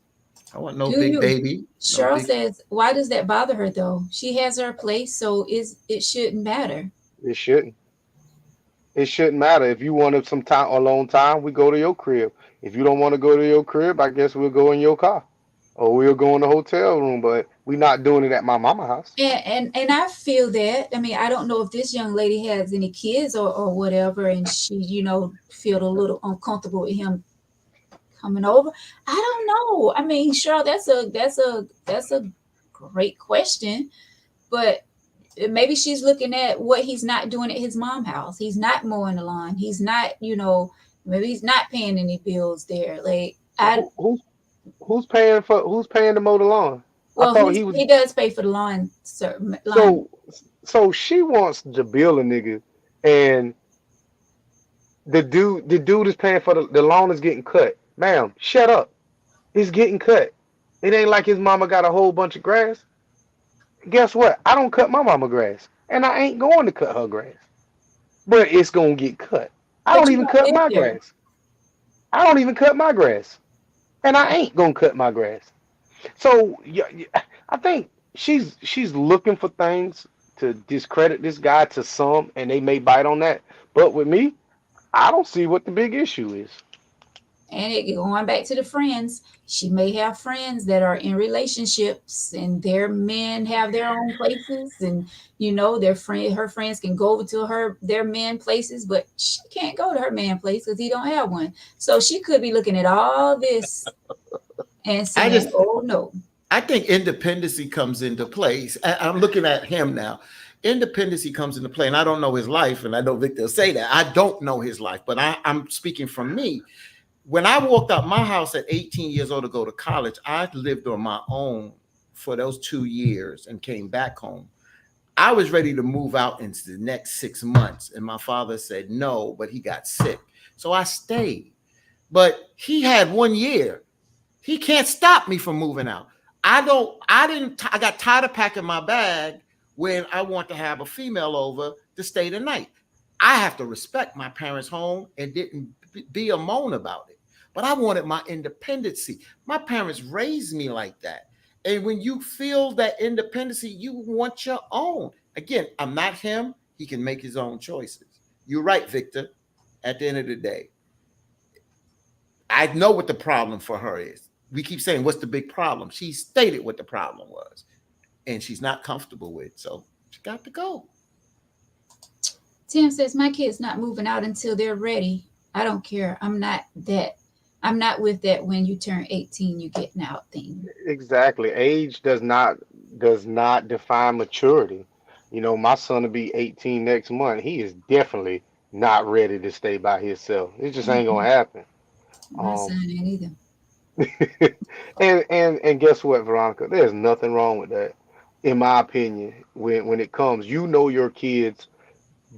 I want no do big you. baby. No Cheryl big. says, "Why does that bother her though? She has her place, so is it shouldn't matter." It shouldn't. It shouldn't matter. If you wanted some time, alone time, we go to your crib. If you don't want to go to your crib, I guess we'll go in your car, or we'll go in the hotel room. But we're not doing it at my mama house. And I feel that. I mean, I don't know if this young lady has any kids or whatever, and she, feel a little uncomfortable with him coming over. I don't know. I mean, sure, that's a great question, but maybe she's looking at what he's not doing at his mom's house. He's not mowing the lawn. He's not, maybe he's not paying any bills there. Like I, Who, who's paying to mow the lawn? I well, thought he was. he does pay for the lawn, sir, lawn. So so she wants to bill a nigga, and the dude is paying for the lawn is getting cut. Ma'am, shut up. It's getting cut. It ain't like his mama got a whole bunch of grass. Guess what? I don't cut my mama grass, and I ain't going to cut her grass. But it's gonna get cut. I But don't you even don't cut live my there. grass. I don't even cut my grass, and I ain't gonna cut my grass. So yeah, I think she's looking for things to discredit this guy to some, and they may bite on that. But with me, I don't see what the big issue is. And going back to the friends, she may have friends that are in relationships, and their men have their own places, and her friends can go over to their men places, but she can't go to her man place because he don't have one. So she could be looking at all this and I saying, just "Oh no." I think independency comes into place. I'm looking at him now. Independency comes into play, and I don't know his life, and I know Victor will say that. I don't know his life, but I'm speaking from me. When I walked out my house at 18 years old to go to college, I lived on my own for those 2 years and came back home. I was ready to move out into the next 6 months, and my father said no, but he got sick. So I stayed. But he had 1 year. He can't stop me from moving out. I got tired of packing my bag when I want to have a female over to stay the night. I have to respect my parents' home and didn't be a moan about it. But I wanted my independency. My parents raised me like that. And when you feel that independency, you want your own. Again, I'm not him. He can make his own choices. You're right, Victor. At the end of the day, I know what the problem for her is. We keep saying, what's the big problem? She stated what the problem was, and she's not comfortable with. So she got to go. Tim says, "My kid's not moving out until they're ready. I don't care. I'm not that. I'm not with that when you turn 18, you getting out thing." Exactly. Age does not define maturity. You know, my son will be 18 next month. He is definitely not ready to stay by himself. It just ain't Mm-mm. gonna happen. My son Um, ain't either. and guess what, Veronica? There's nothing wrong with that, in my opinion. When it comes, you know your kids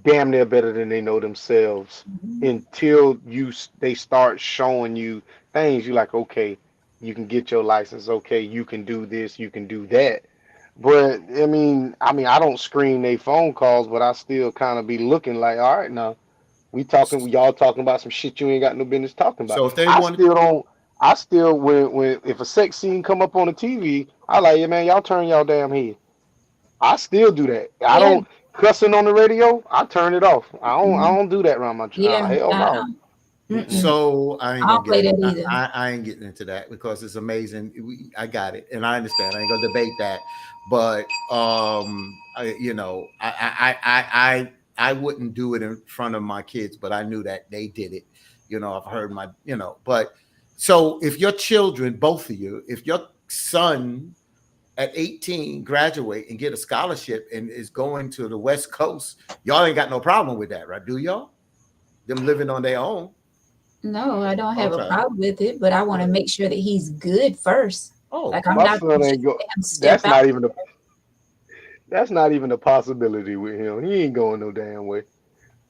damn near better than they know themselves Mhm. until they start showing you things. You like, okay, you can get your license. Okay, you can do this, you can do that. But I mean, I don't screen they phone calls, but I still kind of be looking like, all right, now y'all talking about some shit you ain't got no business talking about. So if they I want, still don't. I still when if a sex scene come up on the TV, I like, yeah, man, y'all turn y'all damn head. I still do that. I Yeah, don't cussing on the radio. I turn it off. I don't. I mhm, don't do that around my child. yeah. Hell I no. don't. Mm-mm. Mm-mm. so I I ain't gonna don't get play in. that either. I ain't getting into that because it's amazing. I got it, and I understand. I ain't gonna debate that, but I wouldn't do it in front of my kids, but I knew that they did it. I've heard but so if your children, both of you, if your son at 18 graduate and get a scholarship and is going to the West Coast, y'all ain't got no problem with that, right? Do y'all? Them living on their own? No, I don't have a Okay. problem with it, but I want to make sure that he's good first. Oh, Like I'm My not son gonna ain't go. just step That's out. not even a possibility with him. He ain't going no damn way.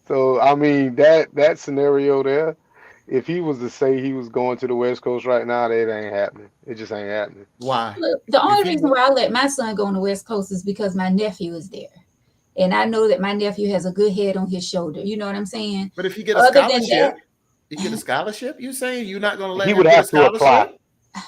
So I mean that scenario there, if he was to say he was going to the West Coast right now, that ain't happening. It just ain't happening. why? Look, the If only he reason wa- why I let my son go on the West Coast is because my nephew is there. And I know that my nephew has a good head on his shoulder. You know what I'm saying? But if you get a Other than that, scholarship, you get a scholarship. You saying you're not going to let He him would get a have to apply. scholarship?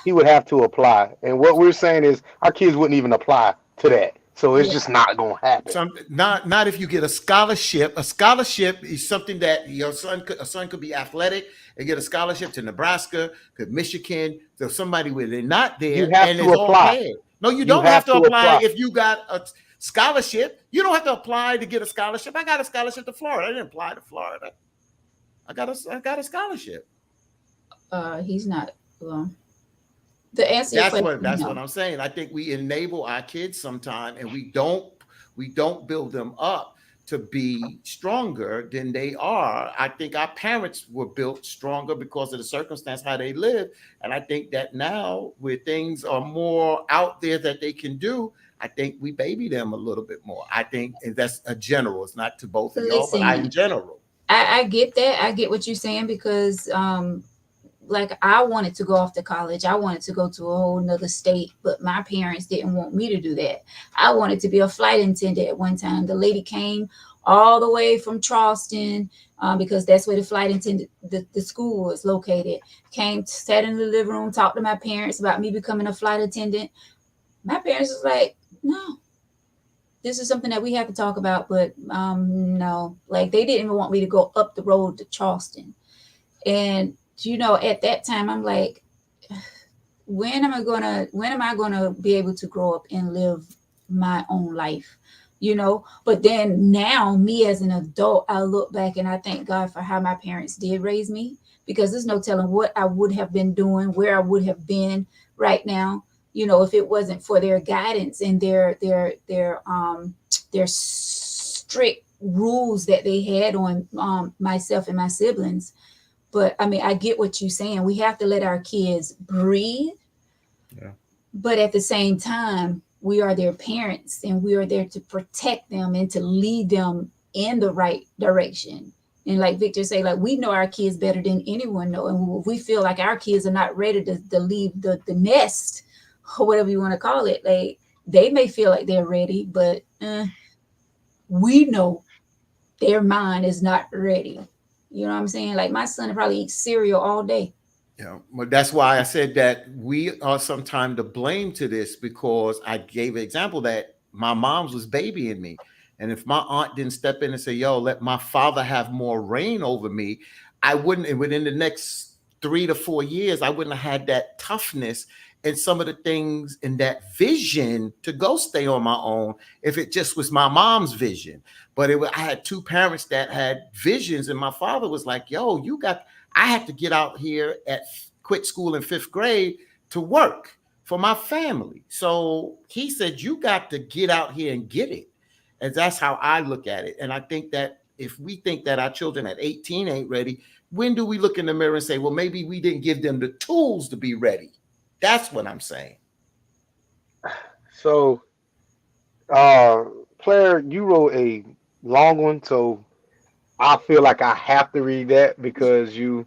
He would have to apply. And what we're saying is our kids wouldn't even apply to that. So it's yeah, just not gonna happen. Not if you get a scholarship. A scholarship is something that a son could be athletic and get a scholarship to Nebraska, could Michigan, so somebody where they're not You there have and to it's all apply. paid. No, you You don't have have to to apply apply. if you got a scholarship. You don't have to apply to get a scholarship. I got a scholarship to Florida. I didn't apply to Florida. I got a scholarship. he's not. Well, the answer your question, That's what no. I'm saying. I think we enable our kids sometime and we don't build them up to be stronger than they are. I think our parents were built stronger because of the circumstance how they live. And I think that now where things are more out there that they can do, I think we baby them a little bit more. I think, and that's a general, it's not to both of y'all, but I in Listen, general. I get that. I get what you're saying because like I wanted to go off to college. I wanted to go to a whole nother state, but my parents didn't want me to do that. I wanted to be a flight attendant at one time. The lady came all the way from Charleston because that's where the flight attendant, the school was located. Came, sat in the living room, talked to my parents about me becoming a flight attendant. My parents was like, no, this is something that we have to talk about, but no, like they didn't even want me to go up the road to Charleston. And at that time, I'm like, when am I gonna be able to grow up and live my own life? But then now, me as an adult, I look back and I thank God for how my parents did raise me because there's no telling what I would have been doing, where I would have been right now. If it wasn't for their guidance and their strict rules that they had on myself and my siblings. But I mean, I get what you're saying. We have to let our kids breathe, Yeah. but at the same time, we are their parents and we are there to protect them and to lead them in the right direction. And like Victor say, like we know our kids better than anyone know. And if we feel like our kids are not ready to leave the nest or whatever you want to call it, like they may feel like they're ready, but we know their mind is not ready. You know what I'm saying? Like my son probably eats cereal all day. Yeah, well, that's why I said that we are sometimes to blame to this because I gave an example that my mom's was babying me. And if my aunt didn't step in and say, yo, let my father have more reign over me, I wouldn't, and within the next 3 to 4 years, I wouldn't have had that toughness and some of the things and that vision to go stay on my own if it just was my mom's vision. But I had two parents that had visions, and my father was like, yo, I had to get out here quit school in 5th grade to work for my family. So he said, you got to get out here and get it. And that's how I look at it. And I think that if we think that our children at 18 ain't ready, when do we look in the mirror and say, well, maybe we didn't give them the tools to be ready? That's what I'm saying. So, Claire, you wrote a long one, so I feel like I have to read that because you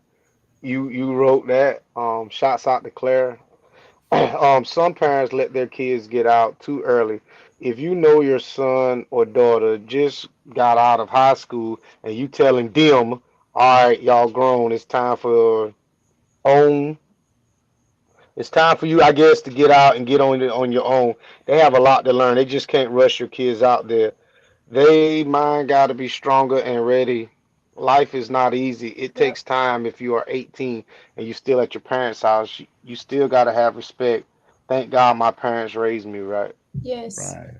wrote that. Shouts out to Claire. Some parents let their kids get out too early. If you know your son or daughter just got out of high school and you telling them, all right, y'all grown, own it's time for you, I guess, to get out and get on your own. They have a lot to learn. They just can't rush your kids out there. They mind got to be stronger and ready. Life is not easy. It Yep. takes time. If you are 18 and you still at your parents' house, you still got to have respect. Thank God my parents raised me right. Yes. Right.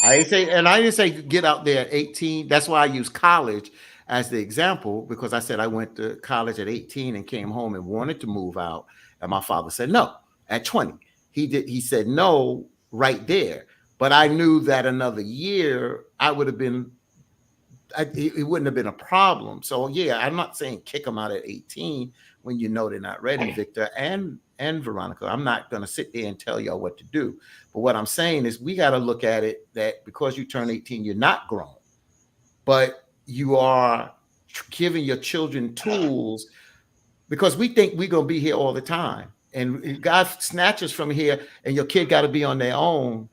I didn't say get out there at 18. That's why I use college as the example, because I said I went to college at 18 and came home and wanted to move out. And my father said no at 20. He said no right there. But I knew that another year I would have been, it wouldn't have been a problem. So yeah, I'm not saying kick them out at 18 when you know they're not ready, Victor and Veronica. I'm not going to sit there and tell y'all what to do. But what I'm saying is we got to look at it that because you turn 18, you're not grown, but you are giving your children tools, because we think we're going to be here all the time. And God snatches from here and your kid got to be on their own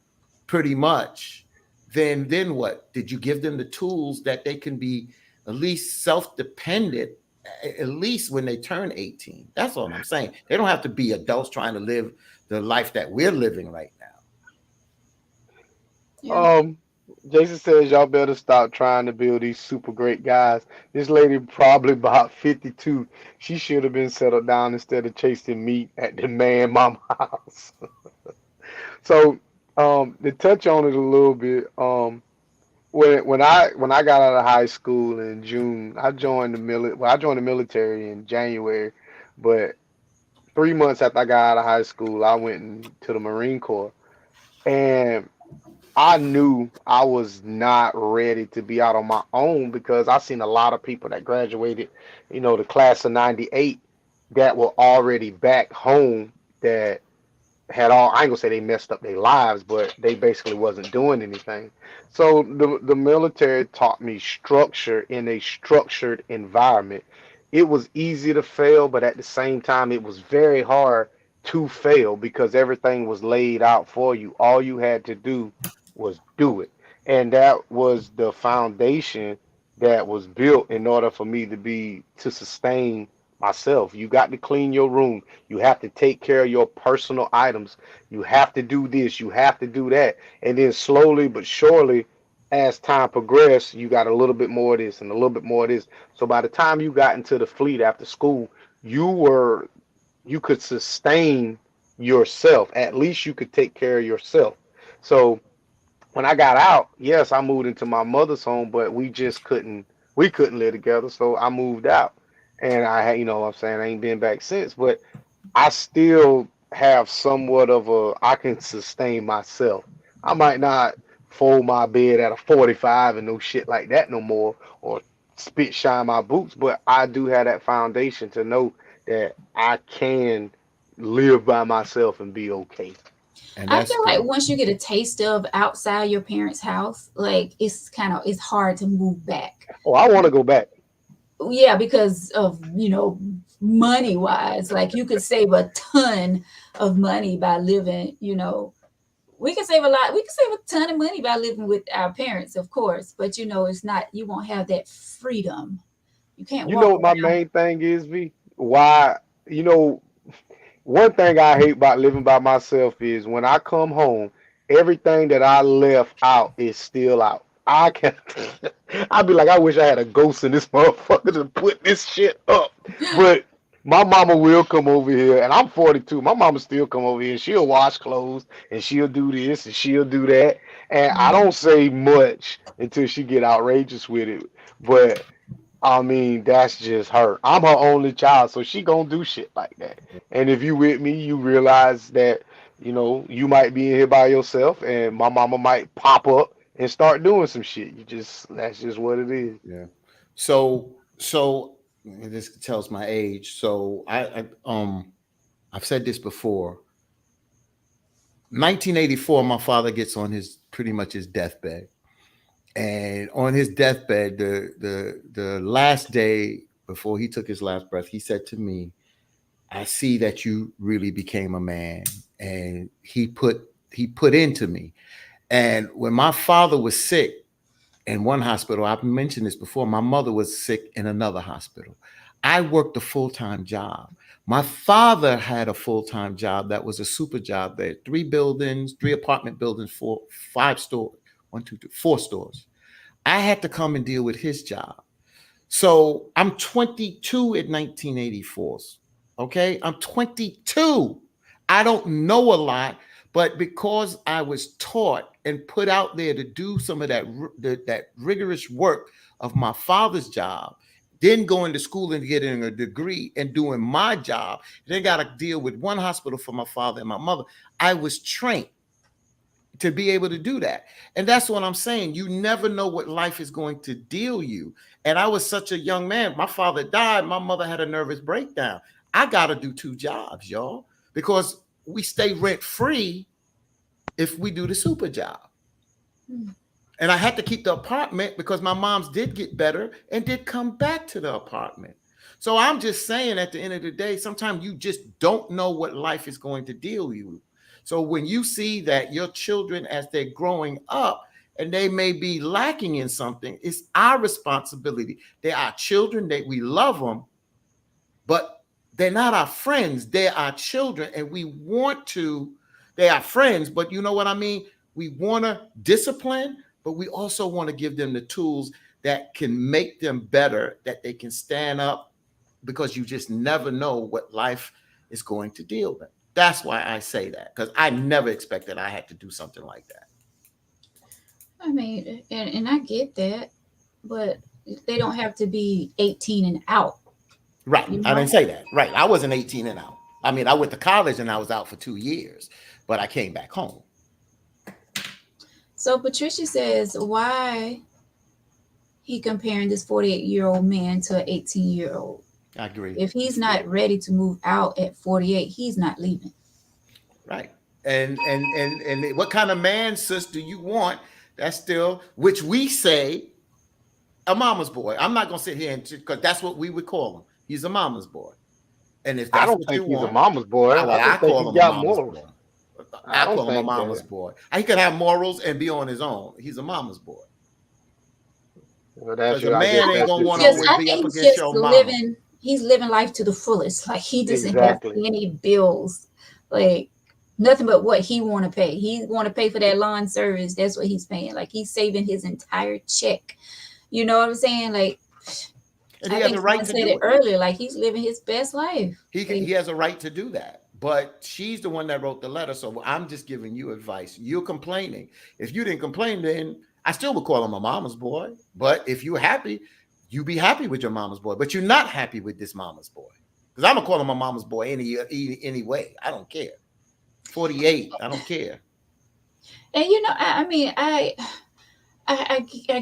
pretty much. Then what? Did you give them the tools that they can be at least self-dependent, at least when they turn 18? That's all I'm saying. They don't have to be adults trying to live the life that we're living right now. Yeah. Jason says y'all better stop trying to build these super great guys. This lady probably about 52. She should have been settled down instead of chasing meat at the man mama house. So, to touch on it a little bit, when I got out of high school in June, I joined the I joined the military in January, but 3 months after I got out of high school, I went to the Marine Corps, and I knew I was not ready to be out on my own because I seen a lot of people that graduated, the class of '98 that were already back home that had I ain't gonna say they messed up their lives, but they basically wasn't doing anything. So the military taught me structure in a structured environment. It was easy to fail, but at the same time, it was very hard to fail because everything was laid out for you. All you had to do was do it. And that was the foundation that was built in order for me to sustain myself. You got to clean your room. You have to take care of your personal items. You have to do this. You have to do that. And then slowly but surely, as time progressed, you got a little bit more of this and a little bit more of this. So by the time you got into the fleet after school, you could sustain yourself. At least you could take care of yourself. So when I got out, yes, I moved into my mother's home, but we couldn't live together. So I moved out. And I had, what I'm saying, I ain't been back since, but I still have somewhat of I can sustain myself. I might not fold my bed at a 45 and no shit like that no more, or spit shine my boots, but I do have that foundation to know that I can live by myself and be okay. And I that's feel like good. once you get a taste of outside your parents' house, like it's hard to move back. Oh, I want to go back. Yeah, because of, money wise, like you could save a ton of money by living, we can save a lot. We can save a ton of money by living with our parents, of course, but it's not, you won't have that freedom. You can't You know walk what my around. main thing is, V? Why, one thing I hate about living by myself is when I come home, everything that I left out is still out. I can I'd be like, I wish I had a ghost in this motherfucker to put this shit up. But my mama will come over here, and I'm 42. My mama still come over here. She'll wash clothes, and she'll do this, and she'll do that. And I Mhm. don't say much until she get outrageous with it. But I mean, that's just her. I'm her only child, so she gonna do shit like that. And if you with me, you realize that, you might be in here by yourself, and my mama might pop up and start doing some shit. That's just what it is. Yeah. So this tells my age. So I've said this before. 1984, my father gets on his pretty much his deathbed, and on his deathbed, the last day before he took his last breath, he said to me, "I see that you really became a man," and he put into me. And when my father was sick in one hospital, I've mentioned this before, my mother was sick in another hospital. I worked a full-time job. My father had a full-time job that was a super job. There, three buildings, three apartment buildings, five stores, one, two, three, four stores. I had to come and deal with his job. So I'm 22 in 1984. Okay, I'm 22. I don't know a lot, But because I was taught and put out there to do some of that rigorous work of my father's job, then going to school and getting a degree and doing my job, then got to deal with one hospital for my father and my mother. I was trained to be able to do that. And that's what I'm saying. You never know what life is going to deal you. And I was such a young man. My father died. My mother had a nervous breakdown. I got to do 2 jobs, y'all, because we stay rent free if we do the super job. And I had to keep the apartment because my mom's did get better and did come back to the apartment. So I'm just saying, at the end of the day, sometimes you just don't know what life is going to deal you. So when you see that your children, as they're growing up, and they may be lacking in something, it's our responsibility. They are children, that we love them, but they're not our friends. They're our children, and we want to, they are friends, but you know what I mean? We want to discipline, but we also want to give them the tools that can make them better, that they can stand up, because you just never know what life is going to deal with. That's why I say that, because I never expected I had to do something like that. I mean, and I get that, but they don't have to be 18 and out. Right. You I know? didn't say that. Right. I wasn't 18 and out. I mean, I went to college and I was out for 2 years, but I came back home. So Patricia says, why he comparing this 48-year-old man to an 18-year-old? I agree. If he's not ready to move out at 48, he's not leaving. Right. And what kind of man, sis, do you want? That's still, which we say, a mama's boy. I'm not gonna sit here and, because that's what we would call him. He's a mama's boy. And if I that's don't what think you he's want, a mama's boy. well, I I just think call he's him a got mama's morals. boy. I I don't call him a think mama's that. boy. He could have morals and be on his own. He's a mama's boy. Well, that's Because a your, I guess man ain't that's gonna your want to Just, always opinion. I be think up he's against just your mama. he's living life to the fullest. Like, he doesn't have Exactly. any bills, like nothing but what he want to pay. He want to pay for that lawn service. That's what he's paying. Like, he's saving his entire check. You know what I'm saying? Like, And he I has think a right someone to said do it it. earlier. Like, he's living his best life. He has a right to do that. But she's the one that wrote the letter. So I'm just giving you advice. You're complaining. If you didn't complain, then I still would call him a mama's boy. But if you're happy, you be happy with your mama's boy. But you're not happy with this mama's boy. Because I'm going to call him a mama's boy any way. I don't care. 48, I don't care. And you know, I mean, I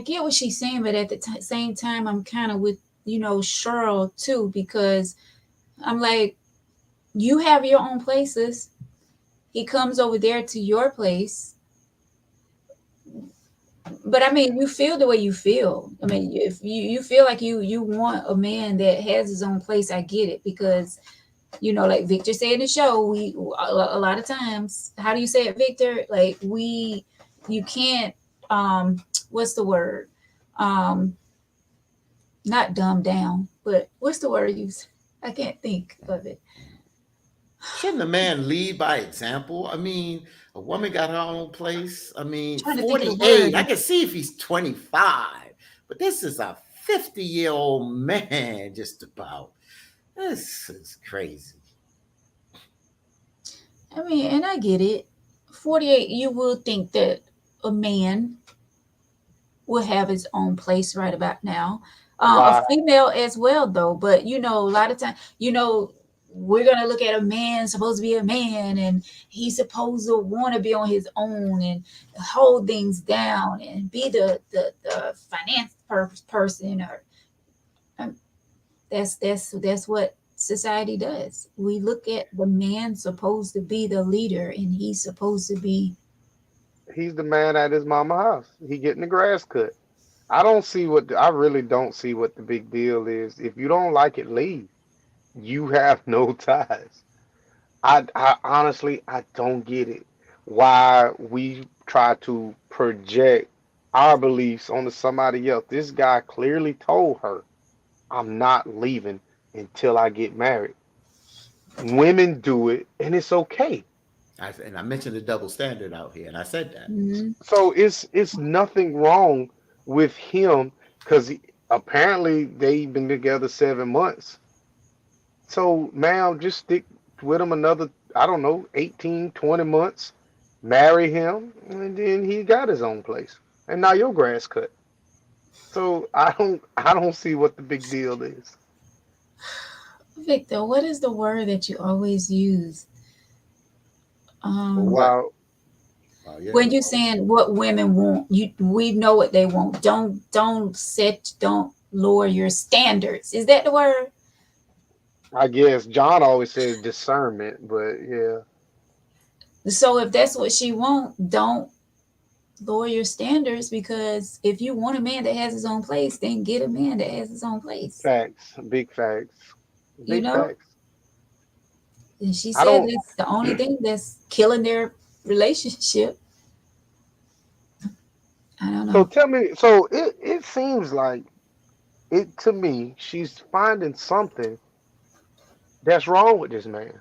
get what she's saying, but at the same time, I'm kind of with, you know, Cheryl too, because I'm like, you have your own places. He comes over there to your place. But I mean, you feel the way you feel. I mean, if you feel like you want a man that has his own place, I get it, because you know, like Victor said in the show, we a lot of times, how do you say it, Victor? Like, you can't, what's the word? Not dumb down, but what's the word you? I can't think of it. Shouldn't a man lead by example? I mean, a woman got her own place. I mean, Trying to think of the 48, word. I can see if he's 25, but this is a 50-year-old man, just about. This is crazy. I mean, and I get it. 48, you would think that a man will have his own place right about now. A Why? female as well, though. But you know, a lot of time, you know, we're gonna look at a man supposed to be a man, and he's supposed to want to be on his own and hold things down and be the finance person, or um, that's what society does. We look at the man supposed to be the leader, and he's supposed to be. He's the man at his mama house. He getting the grass cut. I don't see I really don't see what the big deal is. If you don't like it, leave. You have no ties. I honestly, I don't get it. Why we try to project our beliefs onto somebody else. This guy clearly told her, I'm not leaving until I get married. Women do it and it's okay. And I mentioned the double standard out here, and I said that. Mhm. So it's nothing wrong with him because apparently they've been together 7 months. So, ma'am, just stick with him another, I don't know, 18, 20 months. marry him, and then he got his own place. And now your grass cut. So I don't see what the big deal is. Victor, what is the word that you always use? For what? Wow. Oh, yeah. When you're saying what women want, we know what they want. Don't lower your standards. Is that the word? I guess John always says discernment, but yeah, So if that's what she want, don't lower your standards, because if you want a man that has his own place, then get a man that has his own place. facts, big facts, You big know? facts. And she I said don't. that's the only thing that's killing their relationship. I don't So know. tell me. So it seems like it to me. She's finding something that's wrong with this man.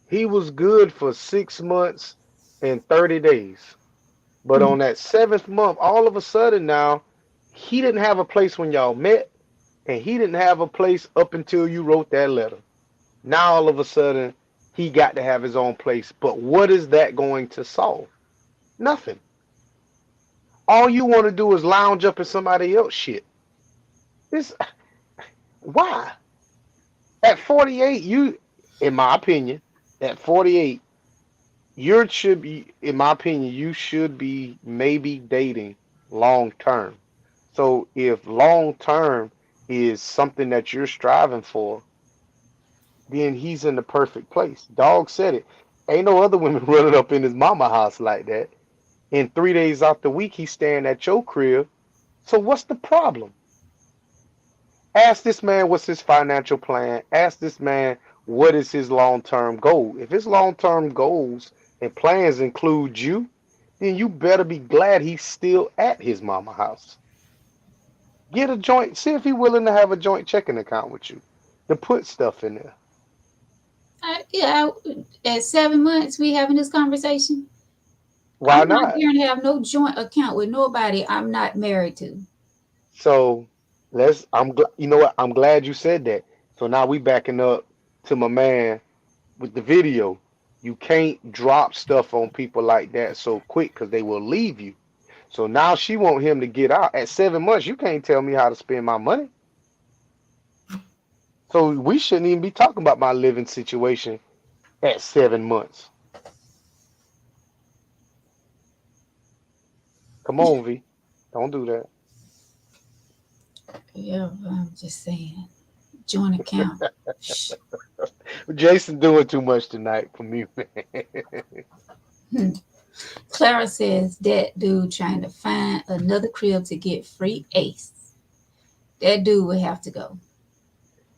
He was good for 6 months and 30 days. But Hmm. on that seventh month, all of a sudden now, he didn't have a place when y'all met, and he didn't have a place up until you wrote that letter. Now all of a sudden, he got to have his own place. But what is that going to solve? Nothing. All you want to do is lounge up in somebody else's shit. This why? At 48, in my opinion, at 48, you should be, in my opinion, you should be maybe dating long term. So if long term is something that you're striving for, then he's in the perfect place. Dog said it. Ain't no other women running up in his mama house like that. And 3 days out the week, he's staying at your crib. So what's the problem? Ask this man what's his financial plan. Ask this man what is his long term goal. If his long term goals and plans include you, then you better be glad he's still at his mama house. Get a joint, see if he's willing to have a joint checking account with you to put stuff in there. Yeah, at 7 months we having this conversation. Why I'm not not? here to have no joint account with nobody I'm not married to. So you know what? I'm glad you said that. So now we backing up to my man with the video. You can't drop stuff on people like that so quick because they will leave you. So now she want him to get out. At 7 months, you can't tell me how to spend my money. So we shouldn't even be talking about my living situation at 7 months. Come on, V. Don't do that. Yeah, I'm just saying. Joint account. Shh. Jason doing too much tonight for me, man. Hmm. Clara says that dude trying to find another crib to get free ace. That dude would have to go.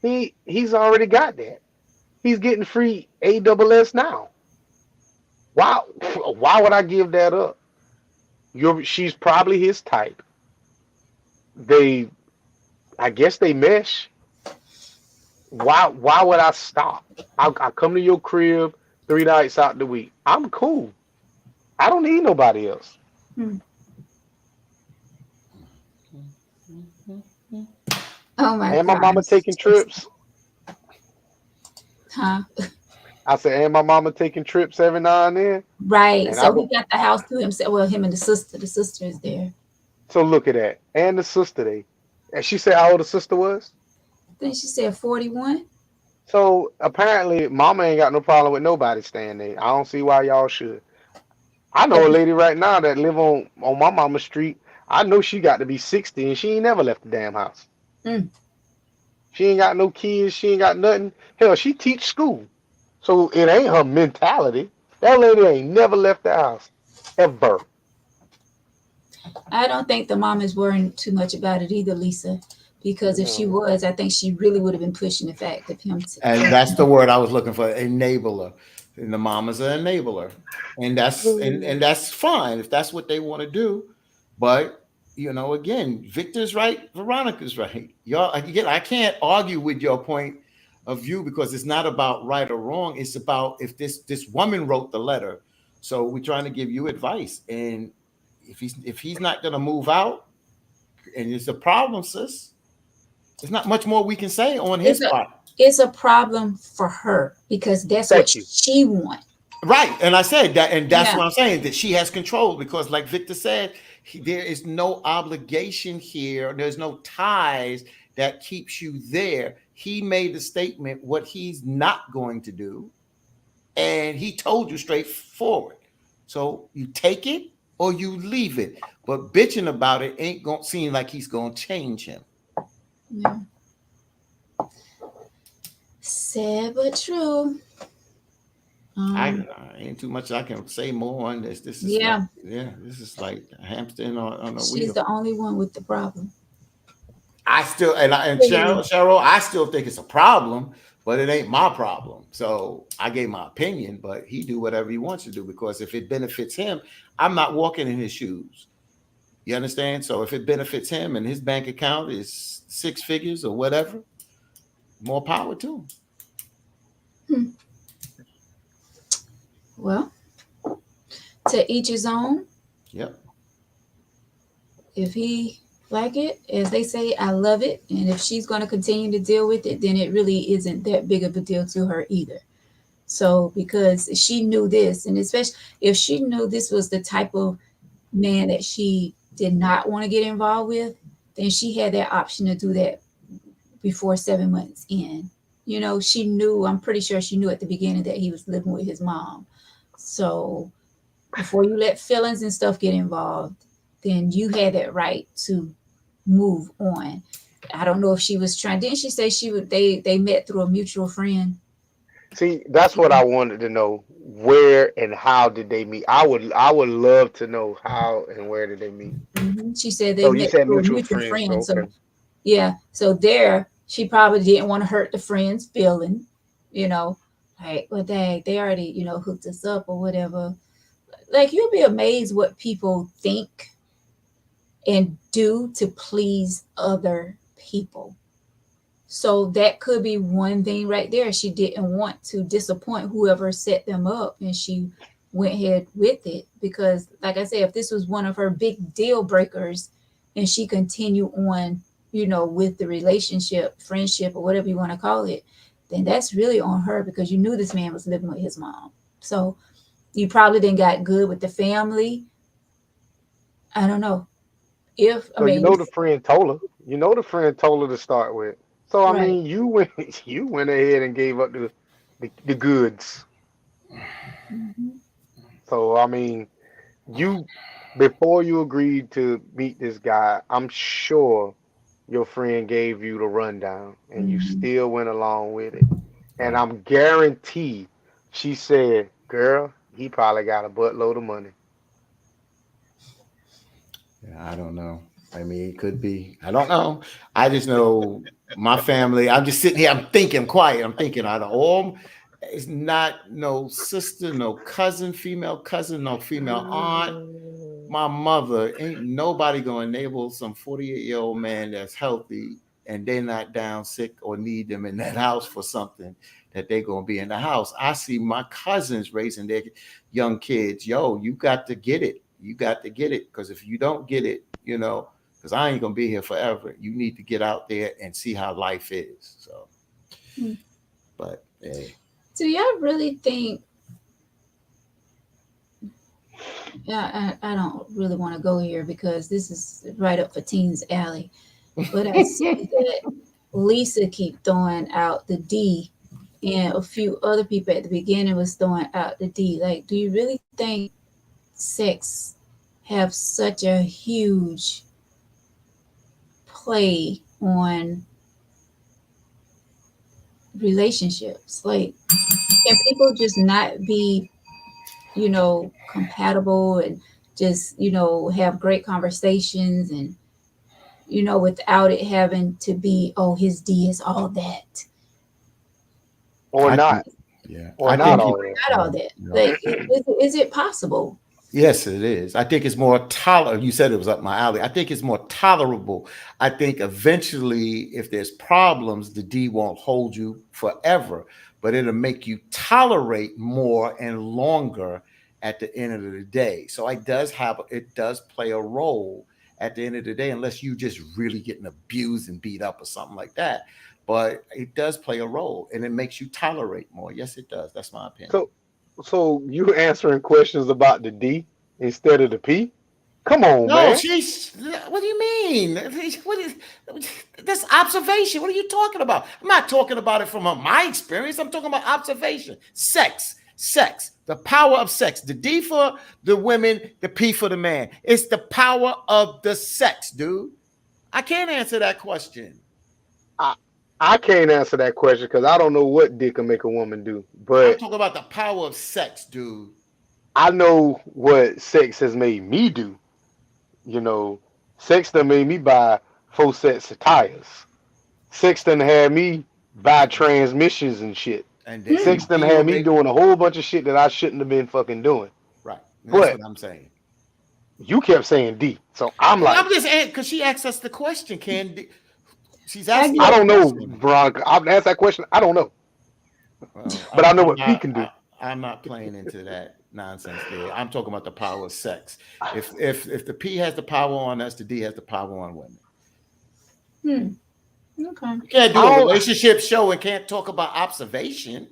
He's already got that. He's getting free AWS now. Why why would I give that up? She's probably his type. They I guess they mesh. Why would I stop? I come to your crib 3 nights out the week. I'm cool. I don't need nobody else. Hmm. Oh my And my mama gosh. taking trips. Huh? I said, and my mama taking trips every now and then. Right. And I So he go, got the house to himself. Well, him and the sister. The sister is there. so look at that. And the sister they. And she said how old the sister was. I think she said 41. So apparently mama ain't got no problem with nobody staying there. I don't see why y'all should. I know a lady right now that live on my mama's street. I know she got to be 60 and she ain't never left the damn house. Mm. She ain't got no kids. She ain't got nothing. Hell, she teach school. So it ain't her mentality. That lady ain't never left the house. Ever. I don't think the mom is worrying too much about it either, Lisa. Because if she No. was, I think she really would have been pushing the fact of him And that's the word I was looking for, enabler. And the mama's an enabler. And that's fine if that's what they want to do. But again, Victor's right, Veronica's right. Y'all, again, I can't argue with your point of view because it's not about right or wrong. It's about if this woman wrote the letter. So we're trying to give you advice. And if he's not gonna move out, and it's a problem, sis, there's not much more we can say on his it's a part. it's a problem for her because that's what Thank you. she wants. Right. And I said that, and that's Yeah. what I'm saying, that she has control because, like Victor said, there is no obligation here. There's no ties that keeps you there. He made the statement what he's not going to do, and he told you straightforward. So you take it or you leave it. But bitching about it ain't gonna seem like he's gonna change him. Yeah. Sad but true. I ain't too much I can say more on this. This is Yeah, like, yeah, this is like a hamster on a she's wheel. the only one with the problem. I still and Cheryl, I still think it's a problem, but it ain't my problem. So I gave my opinion, but he do whatever he wants to do because if it benefits him, I'm not walking in his shoes. You understand? So if it benefits him and his bank account is 6 figures or whatever, more power to him. Well, to each his own. Yep. If he like it, as they say, I love it. And if she's going to continue to deal with it, then it really isn't that big of a deal to her either. So because she knew this, and especially if she knew this was the type of man that she did not want to get involved with, then she had that option to do that before 7 months in. You know, she knew, I'm pretty sure she knew at the beginning that he was living with his mom. So before you let feelings and stuff get involved, then you had that right to move on. I don't know if she was trying. Didn't she say she would? They met through a mutual friend. See, that's what I wanted to know. Where and how did they meet? I would love to know how and where did they meet. She said they So you met said through a mutual mutual friends. So friend. So okay. yeah, so there she probably didn't want to hurt the friend's feeling. You know, like well, they already hooked us up or whatever. Like you'll be amazed what people think and do to please other people. So that could be one thing right there. She didn't want to disappoint whoever set them up and she went ahead with it because like I said, if this was one of her big deal breakers and she continued on, with the relationship, friendship or whatever you want to call it, then that's really on her because you knew this man was living with his mom. So you probably didn't got good with the family. I don't know. If I So you mean, know the friend told her. You know the friend told her to start with. So I right. mean, you went you went ahead and gave up the goods. Mhm. So I mean, you before you agreed to meet this guy, I'm sure your friend gave you the rundown, and you Mhm. still went along with it. And I'm guaranteed she said, "Girl, he probably got a buttload of money." Yeah, I don't know. I mean, it could be. I don't know. I just know my family. I'm just sitting here. I'm thinking quiet. I'm thinking out of all. It's not no sister, no cousin, female cousin, no female aunt. My mother ain't nobody gonna enable some 48-year-old man that's healthy and they're not down sick or need them in that house for something that they're gonna be in the house. I see my cousins raising their young kids. Yo, you got to get it. You got to get it because if you don't get it, because I ain't gonna be here forever. You need to get out there and see how life is. So, Mm. but hey, Do y'all really think? Yeah, I don't really want to go here because this is right up for teens alley. But I see that Lisa keep throwing out the D, and a few other people at the beginning was throwing out the D. Like, do you really think sex have such a huge play on relationships? Like, can people just not be compatible and just, have great conversations and, without it having to be, oh, his D is all that. Or I think, not, yeah, or I not think Or it. all that. not all that. No. Like, is it possible? Yes, it is. I think it's more tolerable. You said it was up my alley. I think it's more tolerable. I think eventually, if there's problems, the D won't hold you forever, but it'll make you tolerate more and longer at the end of the day. So it does play a role at the end of the day, unless you just really getting abused and beat up or something like that. But it does play a role and it makes you tolerate more. Yes, it does. That's my opinion. So So you answering questions about the D instead of the P? Come on, No, man. she's. What do you mean? What is that's observation? What are you talking about? I'm not talking about it from my experience. I'm talking about observation. Sex, the power of sex. The D for the women, the P for the man. It's the power of the sex, dude. I can't answer that question. I I can't answer that question because I don't know what dick can make a woman do. I'm But talking about the power of sex, dude. I know what sex has made me do. You know, sex done made me buy 4 sets of tires. Sex done had me buy transmissions and shit. And Sex done you will had me make doing a whole bunch of shit that I shouldn't have been fucking doing. right. And that's But what I'm saying. you kept saying D. So I'm like, I'm just because she asked us the question. She's I asking I the get don't know, question. Veronica. I've asked that question. I don't know. Well, But I know what P can do. I'm not playing into that nonsense there. I'm talking about the power of sex. If the P has the power on us, the D has the power on women. okay. You can't do I a don't, relationship show and can't talk about observation.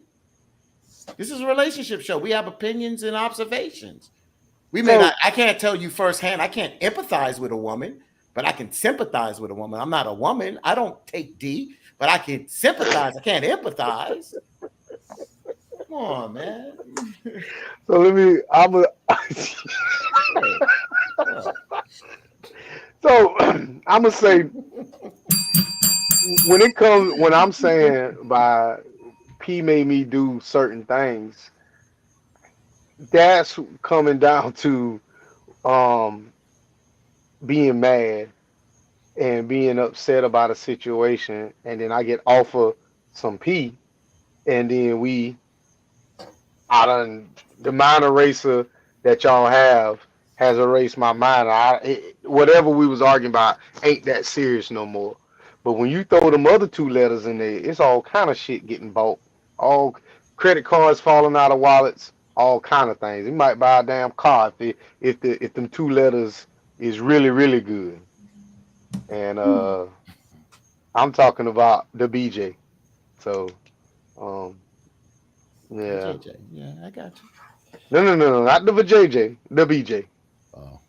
This is a relationship show. We have opinions and observations. We may so not, I can't tell you firsthand, I can't empathize with a woman, but I can sympathize with a woman. I'm not a woman. I don't take D, but I can sympathize. I can't empathize. Come on, man. so let me I'm a so I'm gonna say when I'm saying by P made me do certain things, that's coming down to um being mad and being upset about a situation, and then I get offered some P, and then I done the mind eraser that y'all have has erased my mind. Whatever we was arguing about ain't that serious no more. But when you throw them other 2 letters in there, it's all kind of shit getting bought. All credit cards falling out of wallets, all kind of things. You might buy a damn car if them 2 letters is really really good. And I'm talking about the BJ. So um yeah. JJ, yeah, I got you. No, not the JJ, the BJ. Oh,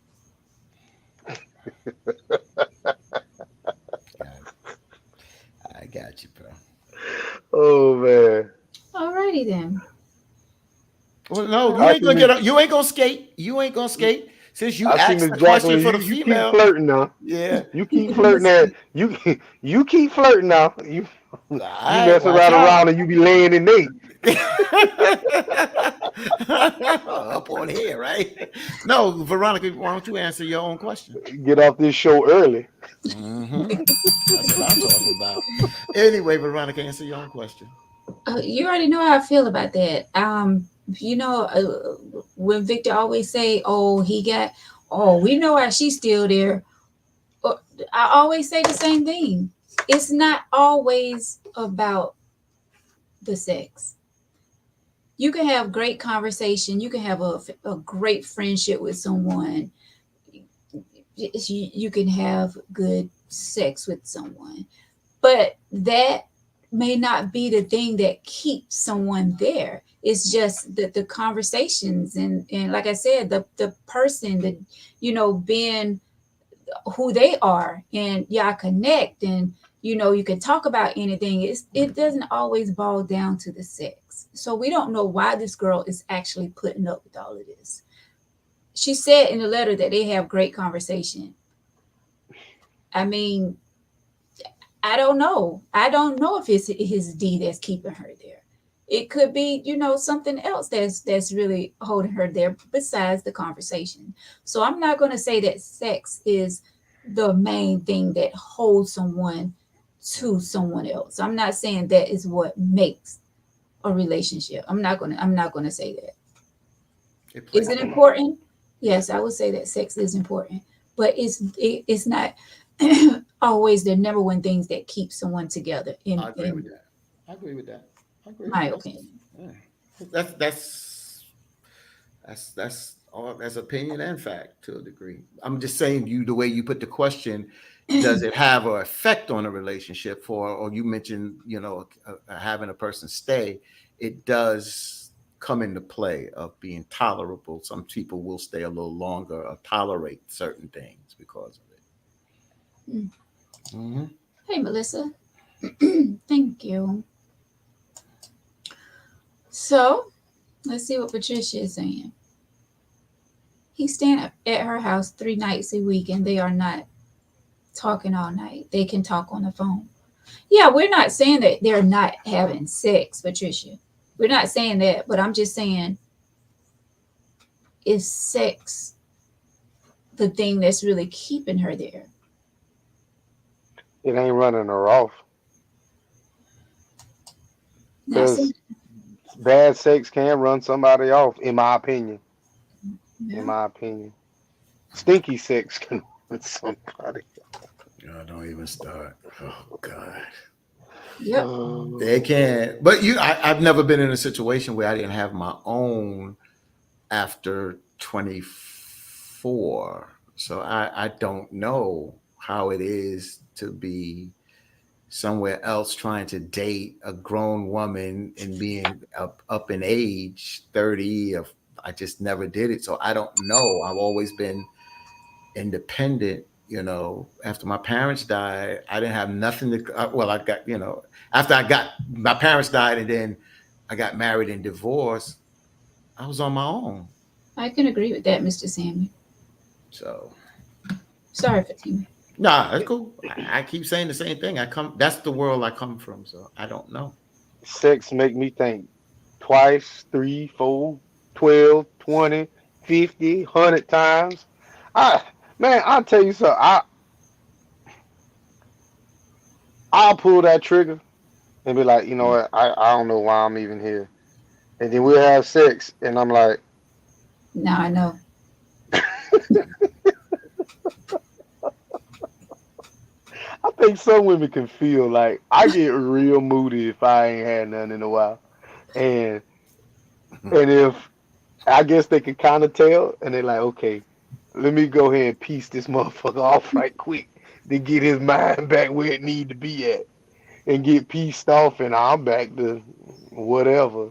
I got you, bro. Oh man. Alrighty then. Well, no, you I ain't see gonna Miss get up. You ain't gonna skate. You ain't gonna skate since you I see asked Miss the question Jacqueline. for the You keep female. flirting now. Yeah. You keep flirting that you keep flirting now. All You right, mess watch around out. and you be laying in Nate. Up on here, right? No, Veronica, why don't you answer your own question? Get off this show early. That's what I'm talking about. Anyway, Veronica, answer your own question. You already know how I feel about that. When Victor always say, "Oh, we know why she's still there." uh, I always say the same thing. It's not always about the sex. You can have great conversation. You can have a great friendship with someone. You can have good sex with someone, but that may not be the thing that keeps someone there. It's just the conversations and like I said, the person, being who they are, and y'all connect, and you can talk about anything. It doesn't always boil down to the sex. So we don't know why this girl is actually putting up with all of this. She said in the letter that they have great conversation. I mean, I don't know. I don't know if it's his D that's keeping her there. It could be, something else that's really holding her there besides the conversation. So I'm not going to say that sex is the main thing that holds someone to someone else. I'm not saying that is what makes a relationship. I'm not going to say that. It Is plays it a role. important? Yes, I would say that sex is important, but it's not always the number one things that keep someone together. I agree with In that. I agree with that. I agree. my opinion. Yeah. That's all. That's opinion and fact to a degree. I'm just saying you the way you put the question. Does it have an effect on a relationship? Or you mentioned having a person stay. It does come into play of being tolerable. Some people will stay a little longer or tolerate certain things because of it. Mm. Mm-hmm. Hey, Melissa. Thank you. So let's see what Patricia is saying. He's staying at her house 3 nights a week and they are not talking all night. They can talk on the phone. Yeah, we're not saying that they're not having sex, Patricia. We're not saying that, but I'm just saying, is sex the thing that's really keeping her there? It ain't running her off Not saying, because bad sex can run somebody off, in my opinion. In no. my opinion, stinky sex can run somebody. God, don't even start. Oh God. Yep. They can't. But I've never been in a situation where I didn't have my own after 24. So I don't know how it is to be somewhere else trying to date a grown woman and being up in age, 30. I just never did it. So I don't know. I've always been independent. After my parents died, I didn't have nothing to. Well, I got, after my parents died, and then I got married and divorced. I was on my own. I can agree with that, Mr. Sammy. So Sorry, Fatima. nah, that's cool. I keep saying the same thing. That's the world I come from. So I don't know. Sex make me think twice, 3, 4, 12, 20, 50, 100 times. I Man, I'll tell you something. I'll pull that trigger and be like, you know what? I don't know why I'm even here. And then we'll have sex, and I'm like, Now I know. I think some women can feel like I get real moody if I ain't had none in a while, and if I guess they can kind of tell, and they're like, okay, let me go ahead and piece this motherfucker off right quick to get his mind back where it need to be at, and get pieced off, and I'm back to whatever.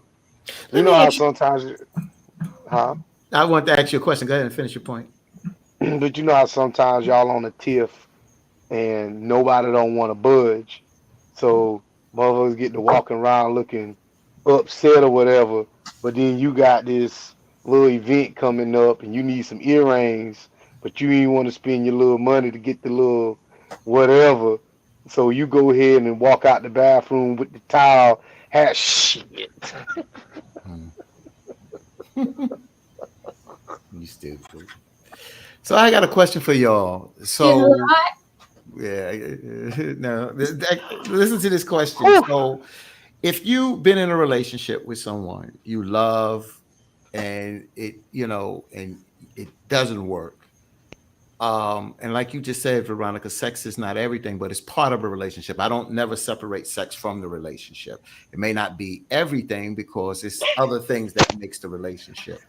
You Let know me how ask you. sometimes, huh? I want to ask you a question. Go ahead and finish your point. But you know how sometimes y'all on a tiff and nobody don't want to budge. So motherfuckers get to walking around looking upset or whatever. But then you got this little event coming up and you need some earrings, but you ain't want to spend your little money to get the little whatever. So you go ahead and walk out the bathroom with the towel. Hat shit. You stupid. So I got a question for y'all. Getting a little So hot. yeah, no, listen to this question. Whew. So if you've been in a relationship with someone you love and and it doesn't work, and like you just said, Veronica, sex is not everything, but it's part of a relationship. I don't never separate sex from the relationship. It may not be everything because it's other things that makes the relationship.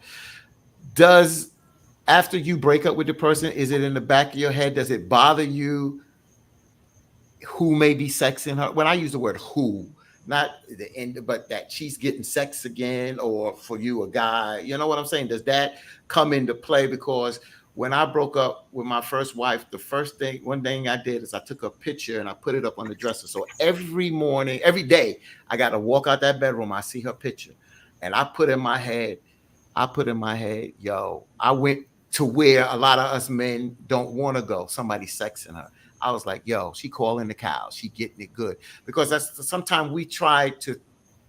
Does After you break up with the person, is it in the back of your head? Does it bother you who may be sexing her? When I use the word who, not the end, but that she's getting sex again, or for you, a guy, you know what I'm saying? Does that come into play? Because when I broke up with my first wife, one thing I did is I took a picture and I put it up on the dresser. So every morning, every day, I got to walk out that bedroom. I see her picture, and I put in my head, yo, I went to where a lot of us men don't want to go. Somebody sexing her. I was like, yo, she calling the cows. She getting it good. Because that's sometimes we try to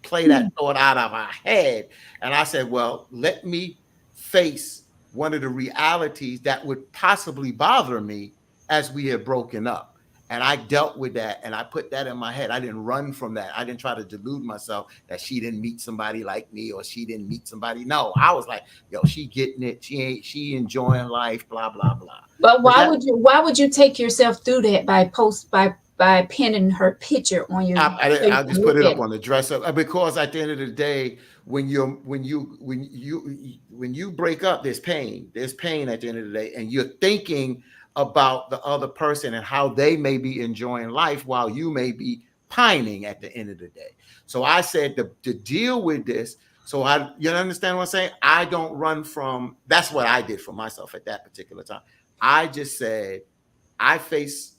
play that thought out of our head. And I said, well, let me face one of the realities that would possibly bother me as we had broken up. And I dealt with that and I put that in my head. I didn't run from that. I didn't try to delude myself that she didn't meet somebody like me or she didn't meet somebody. No, I was like, yo, she getting it. She enjoying life, blah, blah, blah. But why would you take yourself through that by pinning her picture on your I just put it up on the dresser because at the end of the day, when you break up, there's pain. There's pain at the end of the day, and you're thinking about the other person and how they may be enjoying life while you may be pining at the end of the day. So I said to deal with this, So you understand what I'm saying? I don't run from, that's what I did for myself at that particular time. I just said, I face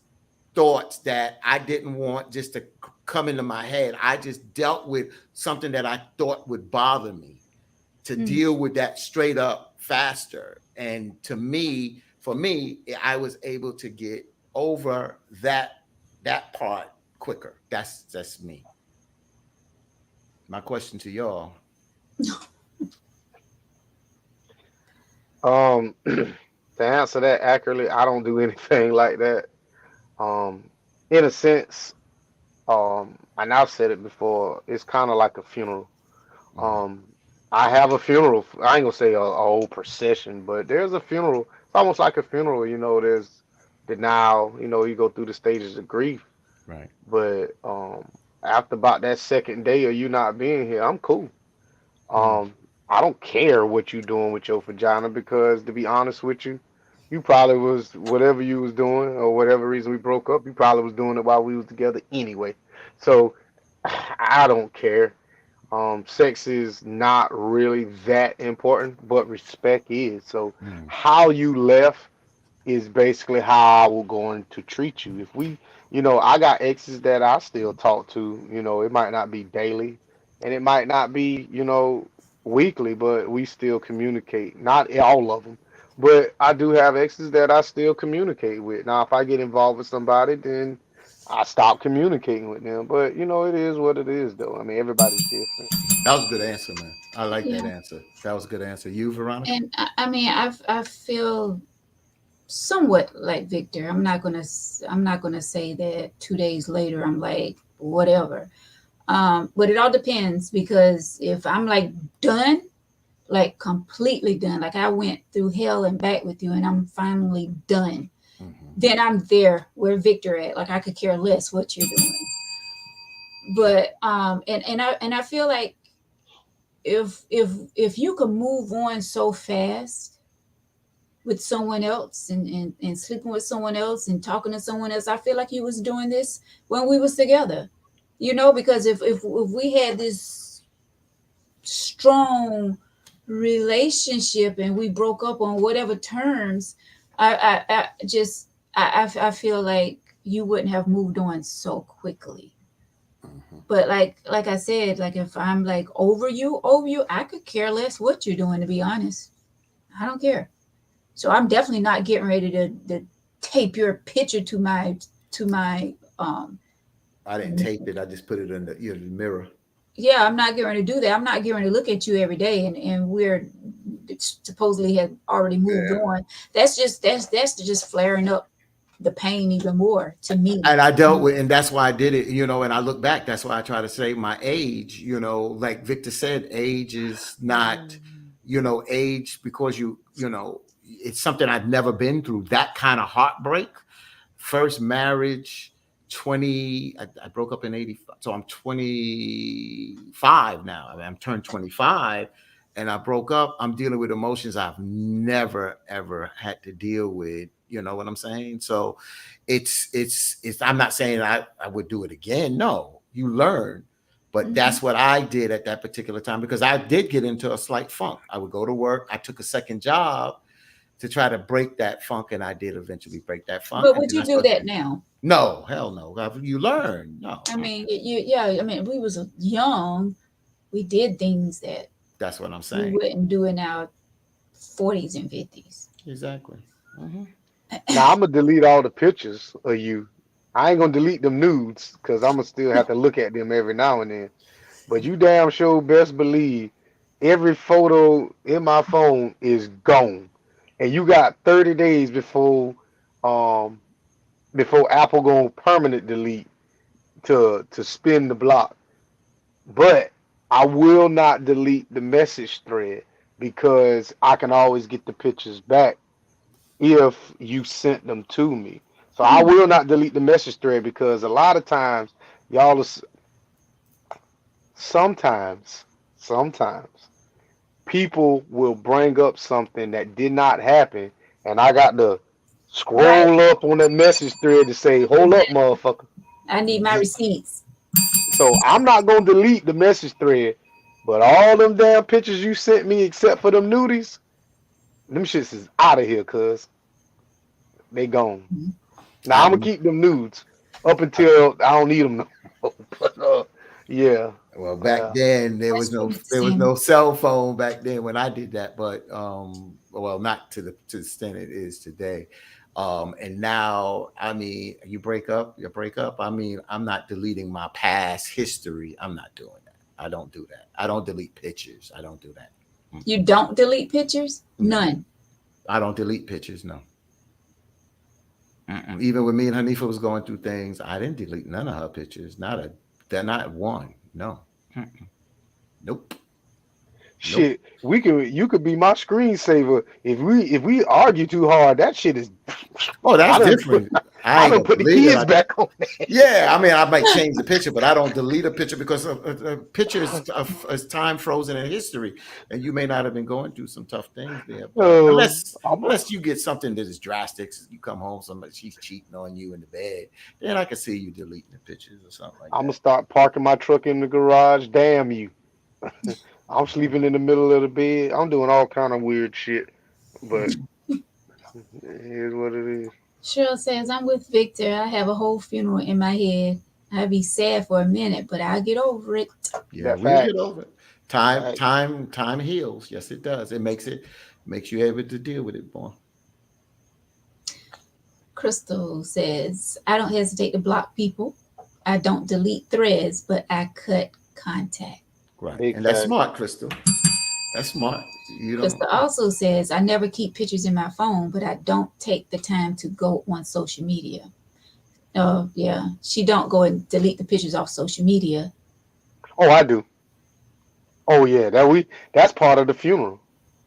thoughts that I didn't want just to come into my head. I just dealt with something that I thought would bother me to deal with that straight up faster. And for me, I was able to get over that part quicker. That's me. My question to y'all. To answer that accurately, I don't do anything like that. In a sense, and I've said it before, it's kind of like a funeral. Um, I have a funeral. I ain't gonna say a whole procession, but there's a funeral. It's almost like a funeral. There's denial. You go through the stages of grief. Right. But after about that second day of you not being here, I'm cool. I don't care what you doing with your vagina because, to be honest with you, you probably was whatever you was doing or whatever reason we broke up. You probably was doing it while we was together anyway. So I don't care. Sex is not really that important, but respect is. So how you left is basically how I will going to treat you. If I got exes that I still talk to. It might not be daily, and it might not be, weekly, but we still communicate. Not all of them, but I do have exes that I still communicate with. Now, if I get involved with somebody, then I stop communicating with them. But it is what it is, though. I mean, everybody's different. That was a good answer, man. I like that Yeah. answer. That was a good answer. You, Veronica? And I mean, I feel somewhat like Victor. I'm not gonna say that 2 days later I'm like whatever. But it all depends because if I'm like done, like completely done, like I went through hell and back with you and I'm finally done, then I'm there where Victor at. Like I could care less what you're doing. But and I feel like if you could move on so fast with someone else and sleeping with someone else and talking to someone else, I feel like you was doing this when we was together. Because if we had this strong relationship and we broke up on whatever terms, I feel like you wouldn't have moved on so quickly. But like I said, like if I'm like over you, I could care less what you're doing, to be honest. I don't care. So I'm definitely not getting ready to tape your picture to my I didn't tape it. I just put it in the mirror. yeah, I'm not getting to do that. I'm not getting to look at you every day and we're supposedly have already moved on. That's just flaring up the pain even more to me. And I dealt with, and that's why I did it, and I look back, that's why I try to say my age, like Victor said, age is not, age because it's something I've never been through, that kind of heartbreak. First marriage, I broke up in 85, so I'm 25 now. I mean, I'm turned 25 and I broke up. I'm dealing with emotions I've never, ever had to deal with. You know what I'm saying? So it's I'm not saying I would do it again. No, you learn. But that's what I did at that particular time because I did get into a slight funk. I would go to work. I took a second job to try to break that funk, and I did eventually break that funk. But would you do that now? No, hell no. You learn. No. I mean, we was young. We did things that that's what I'm we saying. wouldn't do in our 40s and 50s. Exactly. Now I'm gonna delete all the pictures of you. I ain't gonna delete them nudes because I'm gonna still have to look at them every now and then. But you damn sure best believe every photo in my phone is gone, and you got 30 days before Apple gonna permanent delete to spin the block. But I will not delete the message thread because I can always get the pictures back if you sent them to me. So I will not delete the message thread because a lot of times y'all are, sometimes people will bring up something that did not happen and I got to scroll up on that message thread to say, hold up, motherfucker. I need my receipts. So I'm not going to delete the message thread But all them damn pictures you sent me, except for them nudies, them shits is out of here, cuz they gone. Now I I'm gonna keep them nudes up until I don't need them no more. But yeah, Well, back then That's pretty there was understandable. no cell phone back then when I did that, but well, not to the extent it is today. And now, I mean, you break up. I mean, I'm not deleting my past history. I'm not doing that. I don't do that. I don't delete pictures. I don't do that. You don't delete pictures? No, None. I don't delete pictures. No. Mm-mm. Even when me and Hanifa was going through things, I didn't delete none of her pictures. They're not one. No. Mm-mm. Nope. Nope. shit. You could be my screensaver if we argue too hard. That shit is. Oh, I that's done put different. I ain't I done gonna put the delete it. kids back on that. Yeah, I mean, I might change the picture, but I don't delete a picture because a picture is time frozen in history, and you may not have been going through some tough things there. But I'm unless you get something that is drastic, you come home, somebody she's cheating on you in the bed, then I can see you deleting the pictures or something like gonna that. start parking my truck in the garage. Damn you! I'm sleeping in the middle of the bed. I'm doing all kind of weird shit. But here's what it is. Cheryl says, I'm with Victor. I have a whole funeral in my head. I'll be sad for a minute, but I'll get over it. Yeah, That we'll get facts. over it. Time, Facts. time, time heals. Yes, it does. Makes you able to deal with it more. Crystal says, I don't hesitate to block people. I don't delete threads, but I cut contact. Right, Big and that's facts. smart, Crystal. That's smart. You don't. Crystal also says, I never keep pictures in my phone, but I don't take the time to go on social media. Oh, yeah. She don't go and delete the pictures off social media. Oh, I do. Oh yeah, that's part of the funeral.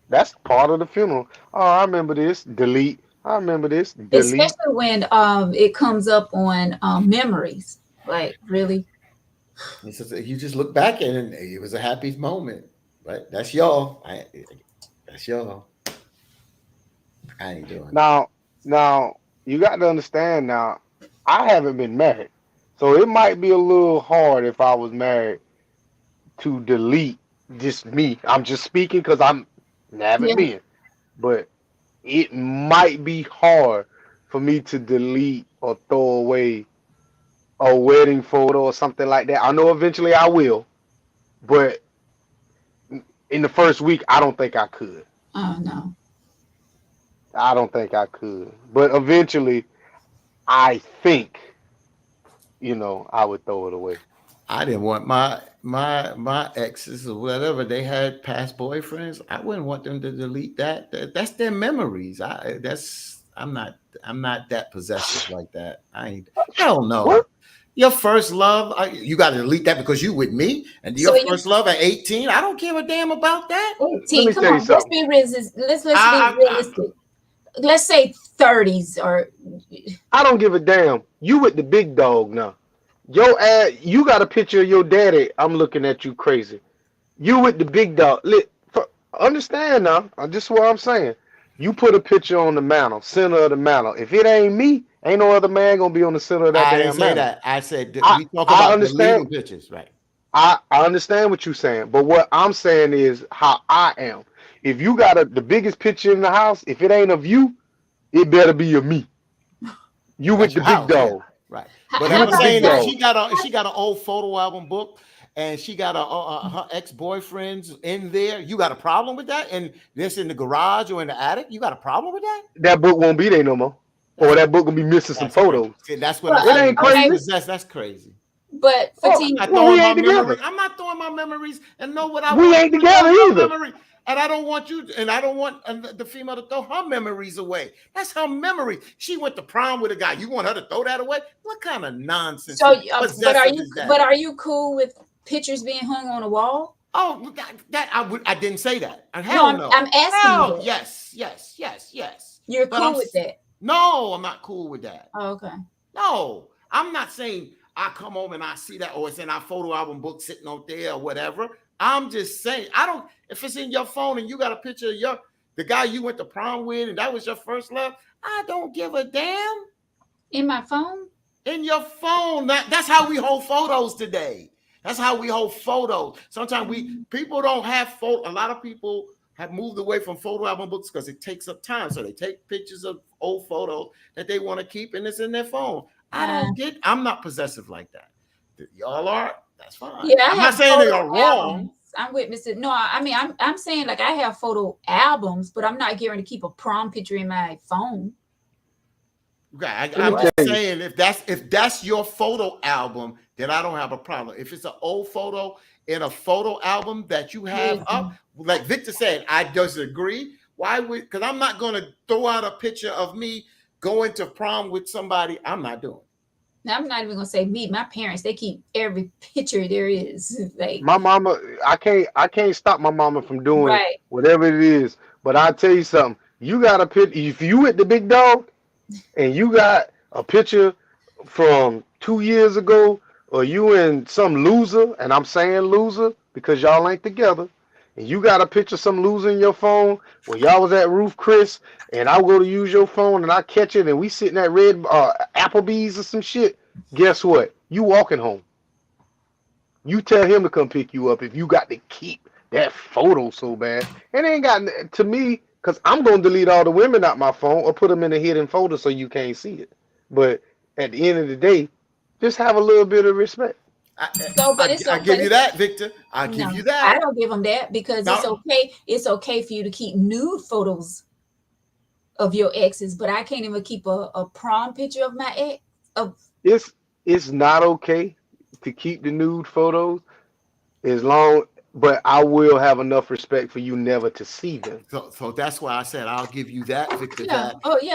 That's part of the funeral. Oh, I remember this. Delete. I remember this. Delete. Especially when it comes up on memories. Like, really? It's just, you just look back and it was a happy moment, right? That's y'all. That's y'all. I ain't doing it. Now you got to understand. Now, I haven't been married, so it might be a little hard if I was married to delete just me. I'm just speaking because I'm haven't Yeah. been, but it might be hard for me to delete or throw away a wedding photo or something like that. I know eventually I will, but in the first week, I don't think I could. Oh, no. I don't think I could. But eventually, I think, I would throw it away. I didn't want my exes or whatever they had past boyfriends. I wouldn't want them to delete that. That's their memories. I'm not that possessive like that. I ain't. Hell no. What? Your first love, you got to delete that because you with me, and So your you first love at 18. I don't give a damn about that. Let 18. me Come tell you on, let's something. be realistic. Let's be I, realistic. Let's say 30s or I don't give a damn. You with the big dog now. Your ass, you got a picture of your daddy. I'm looking at you crazy. You with the big dog. Understand now. This is what I'm saying. You put a picture on the mantle, center of the mantle. If it ain't me, ain't no other man gonna be on the center of that I didn't damn say mantle. that. I said I we talk I about understand. deleting pictures, right? I understand what you're saying, but what I'm saying is how I am. If you got the biggest picture in the house, if it ain't of you, it better be of me. You with That's the your big house, yeah, dog. right. But You how I'm with the about big saying if like dog. she got an old photo album book and she got her ex boyfriends in there, you got a problem with that? And this in the garage or in the attic, you got a problem with that? That book won't be there no more, or That's that book gonna be missing some that's crazy. photos. See, that's what I'm well, It saying. ain't That's okay, crazy. that's crazy. but Oh, I'm 15, not well, we throwing my ain't together. memory. I'm not throwing my memories and know what I We want ain't you to throw together your either. memory. And I don't want you, and I don't want the female to throw her memories away. That's her memory. She went to prom with a guy. You want her to throw that away? What kind of nonsense so possessive is that? are you cool with pictures being hung on a wall? Oh, I didn't say that. And No, hell no. I'm asking you Hell that. yes. You're But cool with that. no, I'm not cool with that. Oh, okay. No, I'm not saying I come home and I see that, or it's in our photo album book sitting out there or whatever. I'm just saying, I don't, if it's in your phone and you got a picture of the guy you went to prom with and that was your first love, I don't give a damn. In my phone? In your phone. That's how we hold photos today. That's how we hold photos. Sometimes people don't have photo. A lot of people have moved away from photo album books because it takes up time. So they take pictures of old photos that they want to keep, and it's in their phone. I'm not possessive like that. Y'all are. That's fine. Yeah, I'm not saying they are wrong. I'm with Mr. No, I mean I'm saying like I have photo albums, but I'm not getting to keep a prom picture in my phone. Okay, I'm just saying if that's your photo album, then I don't have a problem. If it's an old photo in a photo album that you have up, like Victor said, I disagree. Why would? Because I'm not going to throw out a picture of me going to prom with somebody. I'm not doing. Now, I'm not even gonna say me. My parents, they keep every picture there is. Like my mama, I can't stop my mama from doing it, whatever it is. But I'll tell you something. You got a picture. If you with the big dog, and you got a picture from 2 years ago, or you and some loser, and I'm saying loser because y'all ain't together, and you got a picture of some loser in your phone when y'all was at Roof Chris, and I go to use your phone and I catch it, and we sitting at Red Applebee's or some shit. Guess what? You walking home. You tell him to come pick you up if you got to keep that photo so bad. It ain't got to me because I'm gonna delete all the women out my phone or put them in a hidden folder so you can't see it. But at the end of the day, just have a little bit of respect. I give you that, Victor. I give you that. I don't give them that because it's okay. It's okay for you to keep nude photos of your exes, but I can't even keep a prom picture of my ex. It's not okay to keep the nude photos but I will have enough respect for you never to see them. So that's why I said I'll give you that, Victor. Yeah.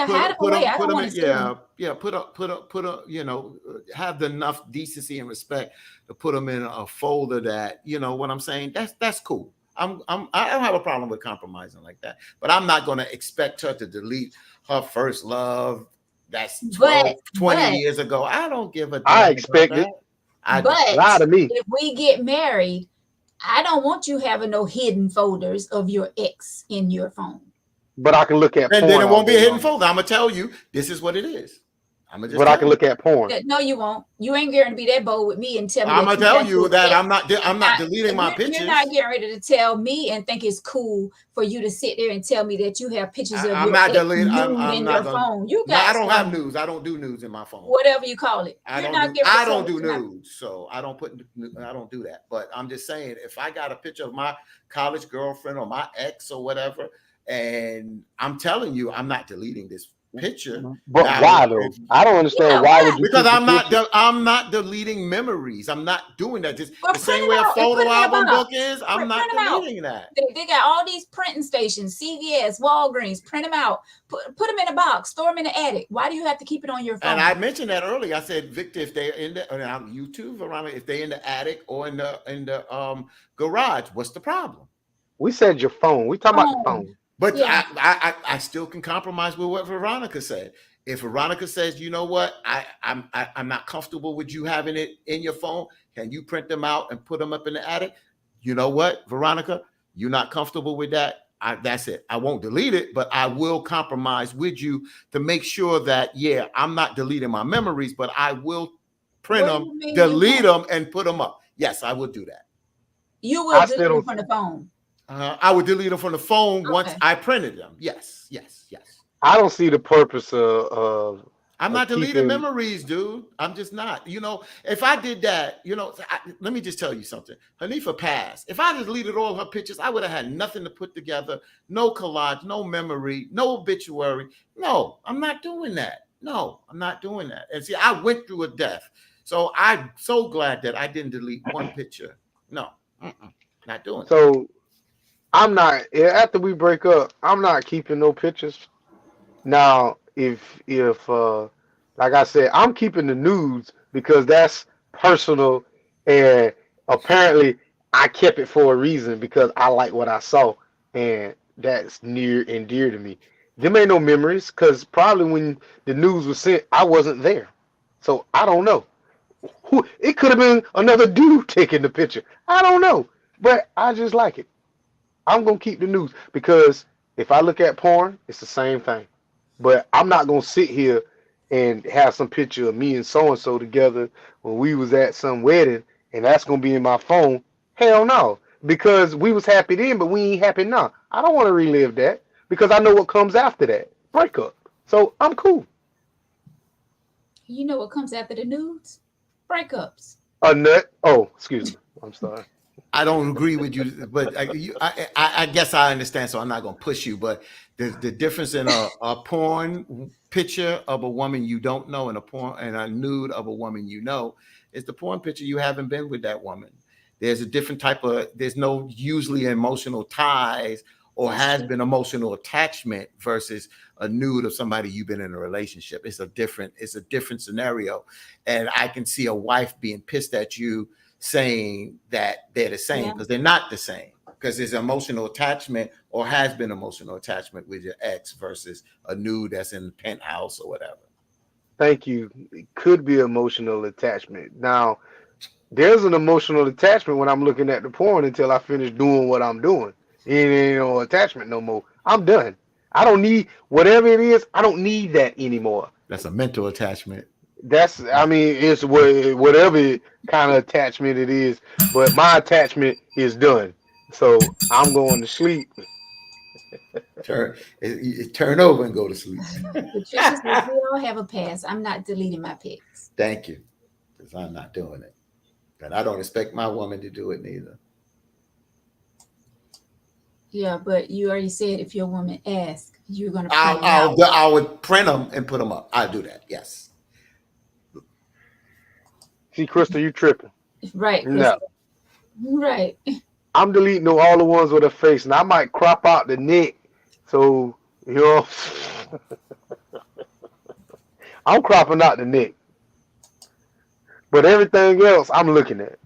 Hide them away. I don't want to see them. Put up. Have the enough decency and respect to put them in a folder that what I'm saying. That's cool. I don't have a problem with compromising like that, but I'm not going to expect her to delete her first love. That's 20 years ago. I don't give a damn. I expect it. Lie to me. If we get married, I don't want you having no hidden folders of your ex in your phone. But I can look at porn. And then it won't be a hidden folder. I'm going to tell you, this is what it is. But I can look at porn. No, you won't. You ain't going to be that bold with me and tell me. I'm going to tell you that I'm not deleting my pictures. You're not getting ready to tell me and think it's cool for you to sit there and tell me that you have pictures of your ex in your phone. You got. I don't have nudes. I don't do nudes in my phone. Whatever you call it. I don't do nudes, so I don't do that. But I'm just saying, if I got a picture of my college girlfriend or my ex or whatever, and I'm telling you, I'm not deleting this picture. But why though? I don't understand why would you? Because I'm not deleting memories. I'm not doing that. Just the same way a photo album book is. I'm not deleting that. They got all these printing stations, CVS, Walgreens. Print them out. Put them in a box. Store them in the attic. Why do you have to keep it on your phone? And I mentioned that earlier. I said, Victor, if they're in you too, Veronica, if they're in the attic or in the garage, what's the problem? We said your phone. We talking about the phone. But I still can compromise with what Veronica said. If Veronica says, you know what, I'm not comfortable with you having it in your phone, can you print them out and put them up in the attic? You know what, Veronica, you're not comfortable with that. That's it. I won't delete it, but I will compromise with you to make sure that, I'm not deleting my memories, but I will print them, delete them, and put them up. Yes, I will do that. You will delete them from the phone. I would delete them from the phone once I printed them. Yes. I don't see the purpose of. I'm not deleting memories, dude. I'm just not. If I did that, let me just tell you something. Hanifa passed. If I deleted all her pictures, I would have had nothing to put together. No collage, no memory, no obituary. No, I'm not doing that. No, I'm not doing that. And see, I went through a death. So I'm so glad that I didn't delete one picture. No, not doing it. So I'm not, after we break up, I'm not keeping no pictures. Now, if like I said, I'm keeping the nudes because that's personal, and apparently I kept it for a reason because I like what I saw, and that's near and dear to me. Them ain't no memories because probably when the news was sent, I wasn't there. So I don't know. It could have been another dude taking the picture. I don't know, but I just like it. I'm going to keep the news because if I look at porn, it's the same thing. But I'm not going to sit here and have some picture of me and so-and-so together when we was at some wedding and that's gonna be in my phone. Hell no, because we was happy then, but we ain't happy now. I don't want to relive that because I know what comes after that breakup. So I'm cool. You know what comes after the nudes? Breakups. A nut. Oh, excuse me. I'm sorry. I don't agree with you, but I guess I understand. So I'm not going to push you. But the difference in a porn picture of a woman you don't know and a nude of a woman you know is the porn picture you haven't been with that woman. There's a different type of. There's no usually emotional ties or That's has true. been emotional attachment versus a nude of somebody you've been in a relationship. It's a different scenario, and I can see a wife being pissed at you saying that they're the same Yeah. because they're not the same, because there's emotional attachment or has been emotional attachment with your ex versus a nude that's in the penthouse or whatever. Thank you. It could be emotional attachment. Now, there's an emotional attachment when I'm looking at the porn until I finish doing what I'm doing. It ain't no attachment no more. I'm done. I don't need whatever it is. I don't need that anymore. That's a mental attachment. That's, I mean, it's whatever kind of attachment it is, but my attachment is done. So I'm going to sleep. Turn over and go to sleep. Patricia says we all have a past. I'm not deleting my pics. Thank you, because I'm not doing it, and I don't expect my woman to do it neither. Yeah, but you already said if your woman asks, you're gonna print them out. I would print them and put them up. I'll do that. Yes. See, Crystal, you tripping. Right, No. Crystal. Right. I'm deleting all the ones with a face, and I might crop out the neck. So, you know, I'm cropping out the neck. But everything else, I'm looking at.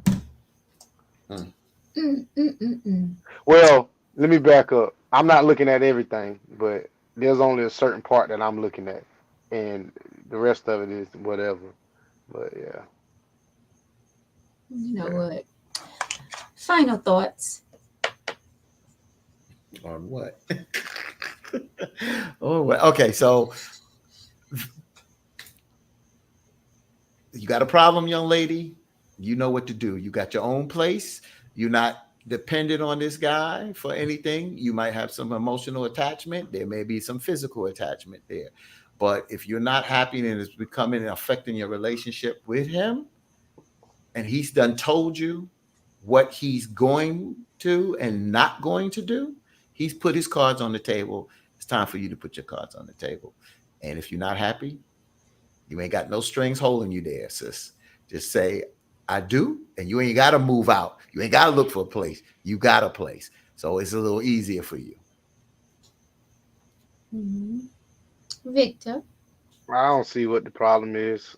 Mm. Well, let me back up. I'm not looking at everything, but there's only a certain part that I'm looking at. And the rest of it is whatever. But yeah. You know what? Final thoughts. On what? Oh, well, okay. So you got a problem, young lady. You know what to do. You got your own place. You're not dependent on this guy for anything. You might have some emotional attachment. There may be some physical attachment there. But if you're not happy and it's becoming and affecting your relationship with him, and he's done told you what he's going to and not going to do, he's put his cards on the table. It's time for you to put your cards on the table. And if you're not happy, you ain't got no strings holding you there, sis. Just say, I do. And you ain't got to move out. You ain't got to look for a place. You got a place. So it's a little easier for you. Mm-hmm. Victor. I don't see what the problem is.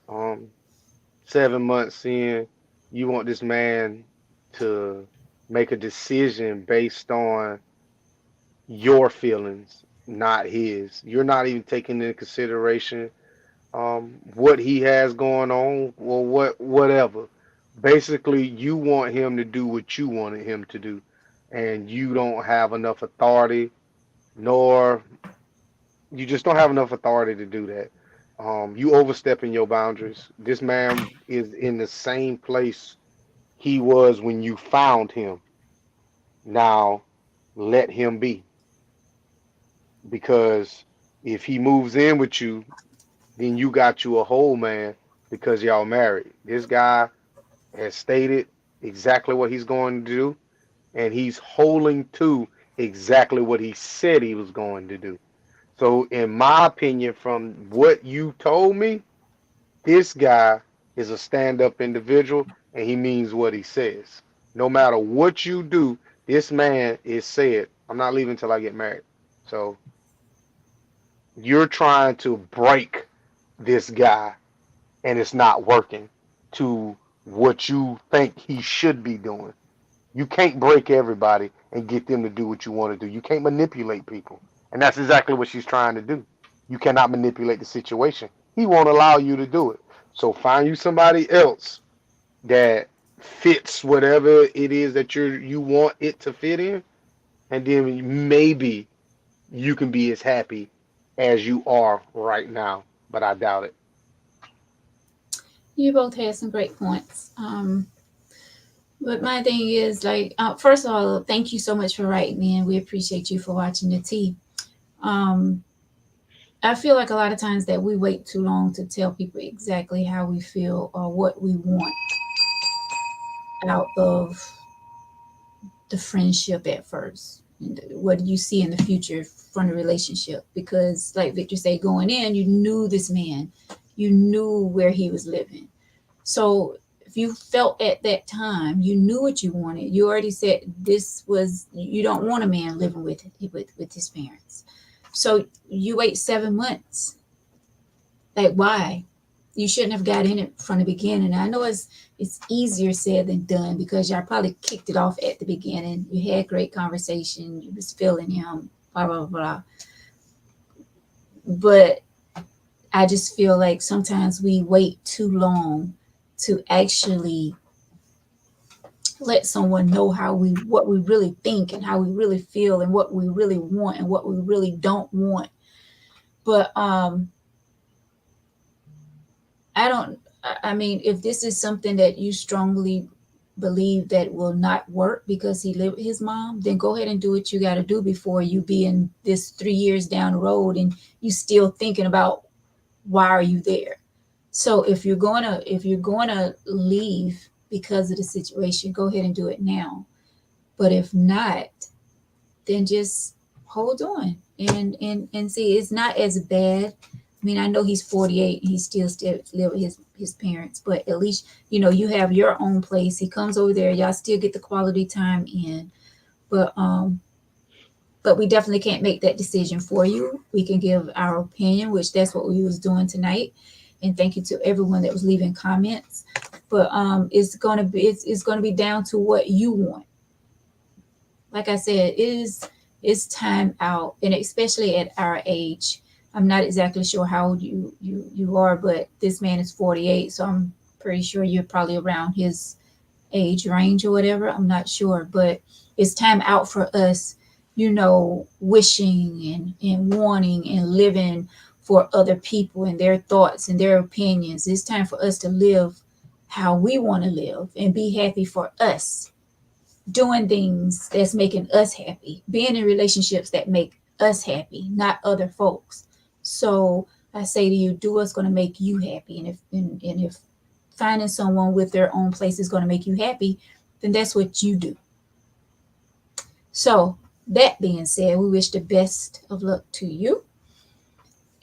7 months in, you want this man to make a decision based on your feelings, not his. You're not even taking into consideration what he has going on or whatever. Basically, you want him to do what you wanted him to do, and you don't have enough authority, nor you just don't have enough authority to do that. You overstepping your boundaries. This man is in the same place he was when you found him. Now, let him be, because if he moves in with you, then you got you a whole man because y'all married. This guy has stated exactly what he's going to do, and he's holding to exactly what he said he was going to do. So, in my opinion, from what you told me, this guy is a stand up individual and he means what he says. No matter what you do, this man is said, I'm not leaving until I get married. So, you're trying to break this guy and it's not working to what you think he should be doing. You can't break everybody and get them to do what you want to do. You can't manipulate people. And that's exactly what she's trying to do. You cannot manipulate the situation. He won't allow you to do it. So find you somebody else that fits whatever it is that you want it to fit in, and then maybe you can be as happy as you are right now. But I doubt it. You both had some great points. But my thing is like, first of all, thank you so much for writing in. We appreciate you for watching the tea. Um, I feel like a lot of times that we wait too long to tell people exactly how we feel or what we want out of the friendship at first. And what do you see in the future from the relationship? Because, like Victor said, going in, you knew this man, you knew where he was living. So if you felt at that time, you knew what you wanted. You already said this was, you don't want a man living with his parents. So you wait 7 months. Like, why? You shouldn't have got in it from the beginning. I know it's easier said than done because y'all probably kicked it off at the beginning. You had great conversation. You was feeling him, blah blah blah. But I just feel like sometimes we wait too long to actually let someone know how we what we really think and how we really feel and what we really want and what we really don't want. But I don't. I mean, if this is something that you strongly believe that will not work because he lived with his mom, then go ahead and do what you got to do before you be in this 3 years down the road and you still thinking about why are you there. So if you're gonna leave because of the situation, go ahead and do it now. But if not, then just hold on and see. It's not as bad. I mean, I know he's 48 and he still live with his parents, but at least you have your own place. He comes over there, y'all still get the quality time in. But we definitely can't make that decision for you. We can give our opinion, which that's what we was doing tonight. And thank you to everyone that was leaving comments. But it's gonna be down to what you want. Like I said, it's time out, and especially at our age. I'm not exactly sure how old you are, but this man is 48, so I'm pretty sure you're probably around his age range or whatever. I'm not sure, but it's time out for us, wishing and wanting and living for other people and their thoughts and their opinions. It's time for us to live how we want to live and be happy for us, doing things that's making us happy, being in relationships that make us happy, not other folks. So I say to you, do what's going to make you happy. And if finding someone with their own place is going to make you happy, then that's what you do. So that being said, we wish the best of luck to you,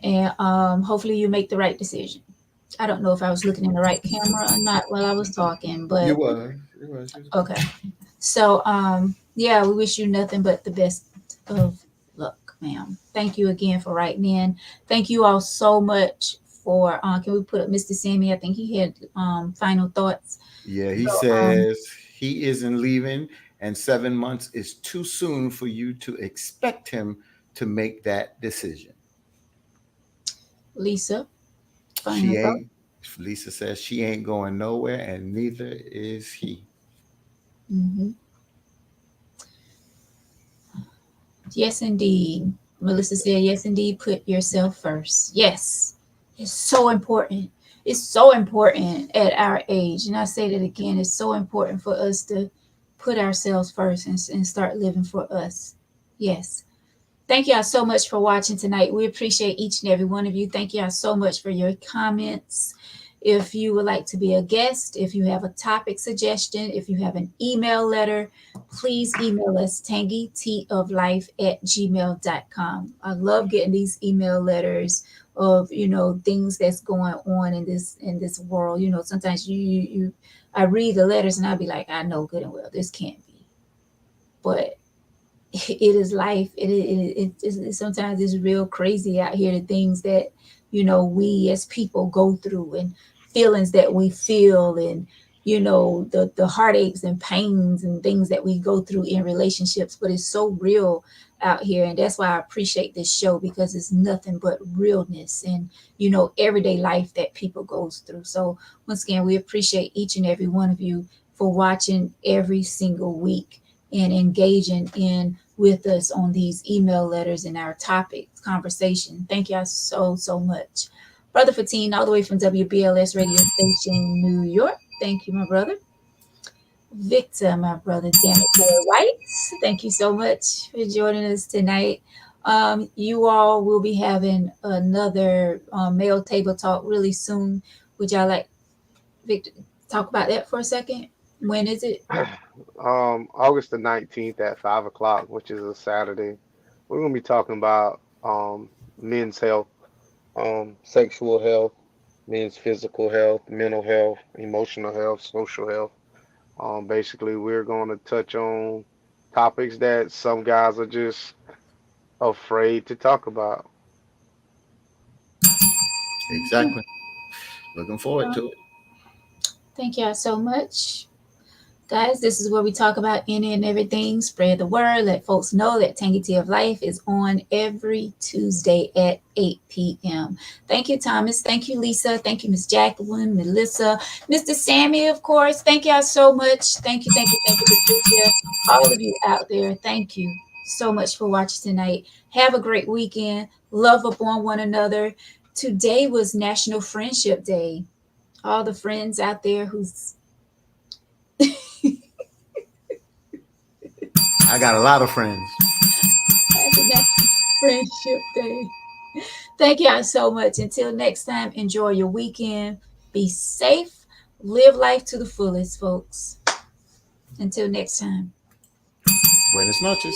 and hopefully you make the right decision. I don't know if I was looking in the right camera or not while I was talking, but You was. okay. So, yeah, we wish you nothing but the best of luck, ma'am. Thank you again for writing in. Thank you all so much for. Can we put up Mr. Sammy? I think he had final thoughts. Yeah, he So, says he isn't leaving, and 7 months is too soon for you to expect him to make that decision. Lisa, final She thought. ain't. Lisa says she ain't going nowhere, and neither is he. Hmm. Yes, indeed. Melissa said, yes, indeed. Put yourself first. Yes, it's so important. It's so important at our age. And I say that again, it's so important for us to put ourselves first and start living for us. Yes. Thank y'all so much for watching tonight. We appreciate each and every one of you. Thank y'all so much for your comments. If you would like to be a guest, if you have a topic suggestion, if you have an email letter, please email us tangyteaoflife@gmail.com. I love getting these email letters of things that's going on in this world. Sometimes I read the letters and I'll be like, I know good and well this can't be. But it is life. Sometimes it's real crazy out here, the things that we as people go through and feelings that we feel, and the heartaches and pains and things that we go through in relationships. But it's so real out here, and that's why I appreciate this show, because it's nothing but realness and everyday life that people goes through. So once again, we appreciate each and every one of you for watching every single week and engaging in with us on these email letters and our topics conversation. Thank y'all so much. Brother Fatine, all the way from WBLS radio station, New York. Thank you, my brother. Victor, my brother, Democrat White. Thank you so much for joining us tonight. You all will be having another male table talk really soon. Would y'all like Victor talk about that for a second? When is it? August the 19th at 5 o'clock, which is a Saturday. We're gonna be talking about men's health, sexual health, men's physical health, mental health, emotional health, social health. Basically, we're going to touch on topics that some guys are just afraid to talk about. Exactly. Looking forward to it. Thank y'all so much. Guys, this is where we talk about any and everything. Spread the word. Let folks know that Tangy Tea of Life is on every Tuesday at 8 p.m. Thank you, Thomas. Thank you, Lisa. Thank you, Miss Jacqueline, Melissa, Mr. Sammy, of course. Thank y'all so much. Thank you, Patricia. All of you out there, thank you so much for watching tonight. Have a great weekend. Love upon one another. Today was National Friendship Day. All the friends out there who's I got a lot of friends. Happy National Friendship Day. Thank y'all so much. Until next time, enjoy your weekend. Be safe. Live life to the fullest, folks. Until next time. Buenas noches.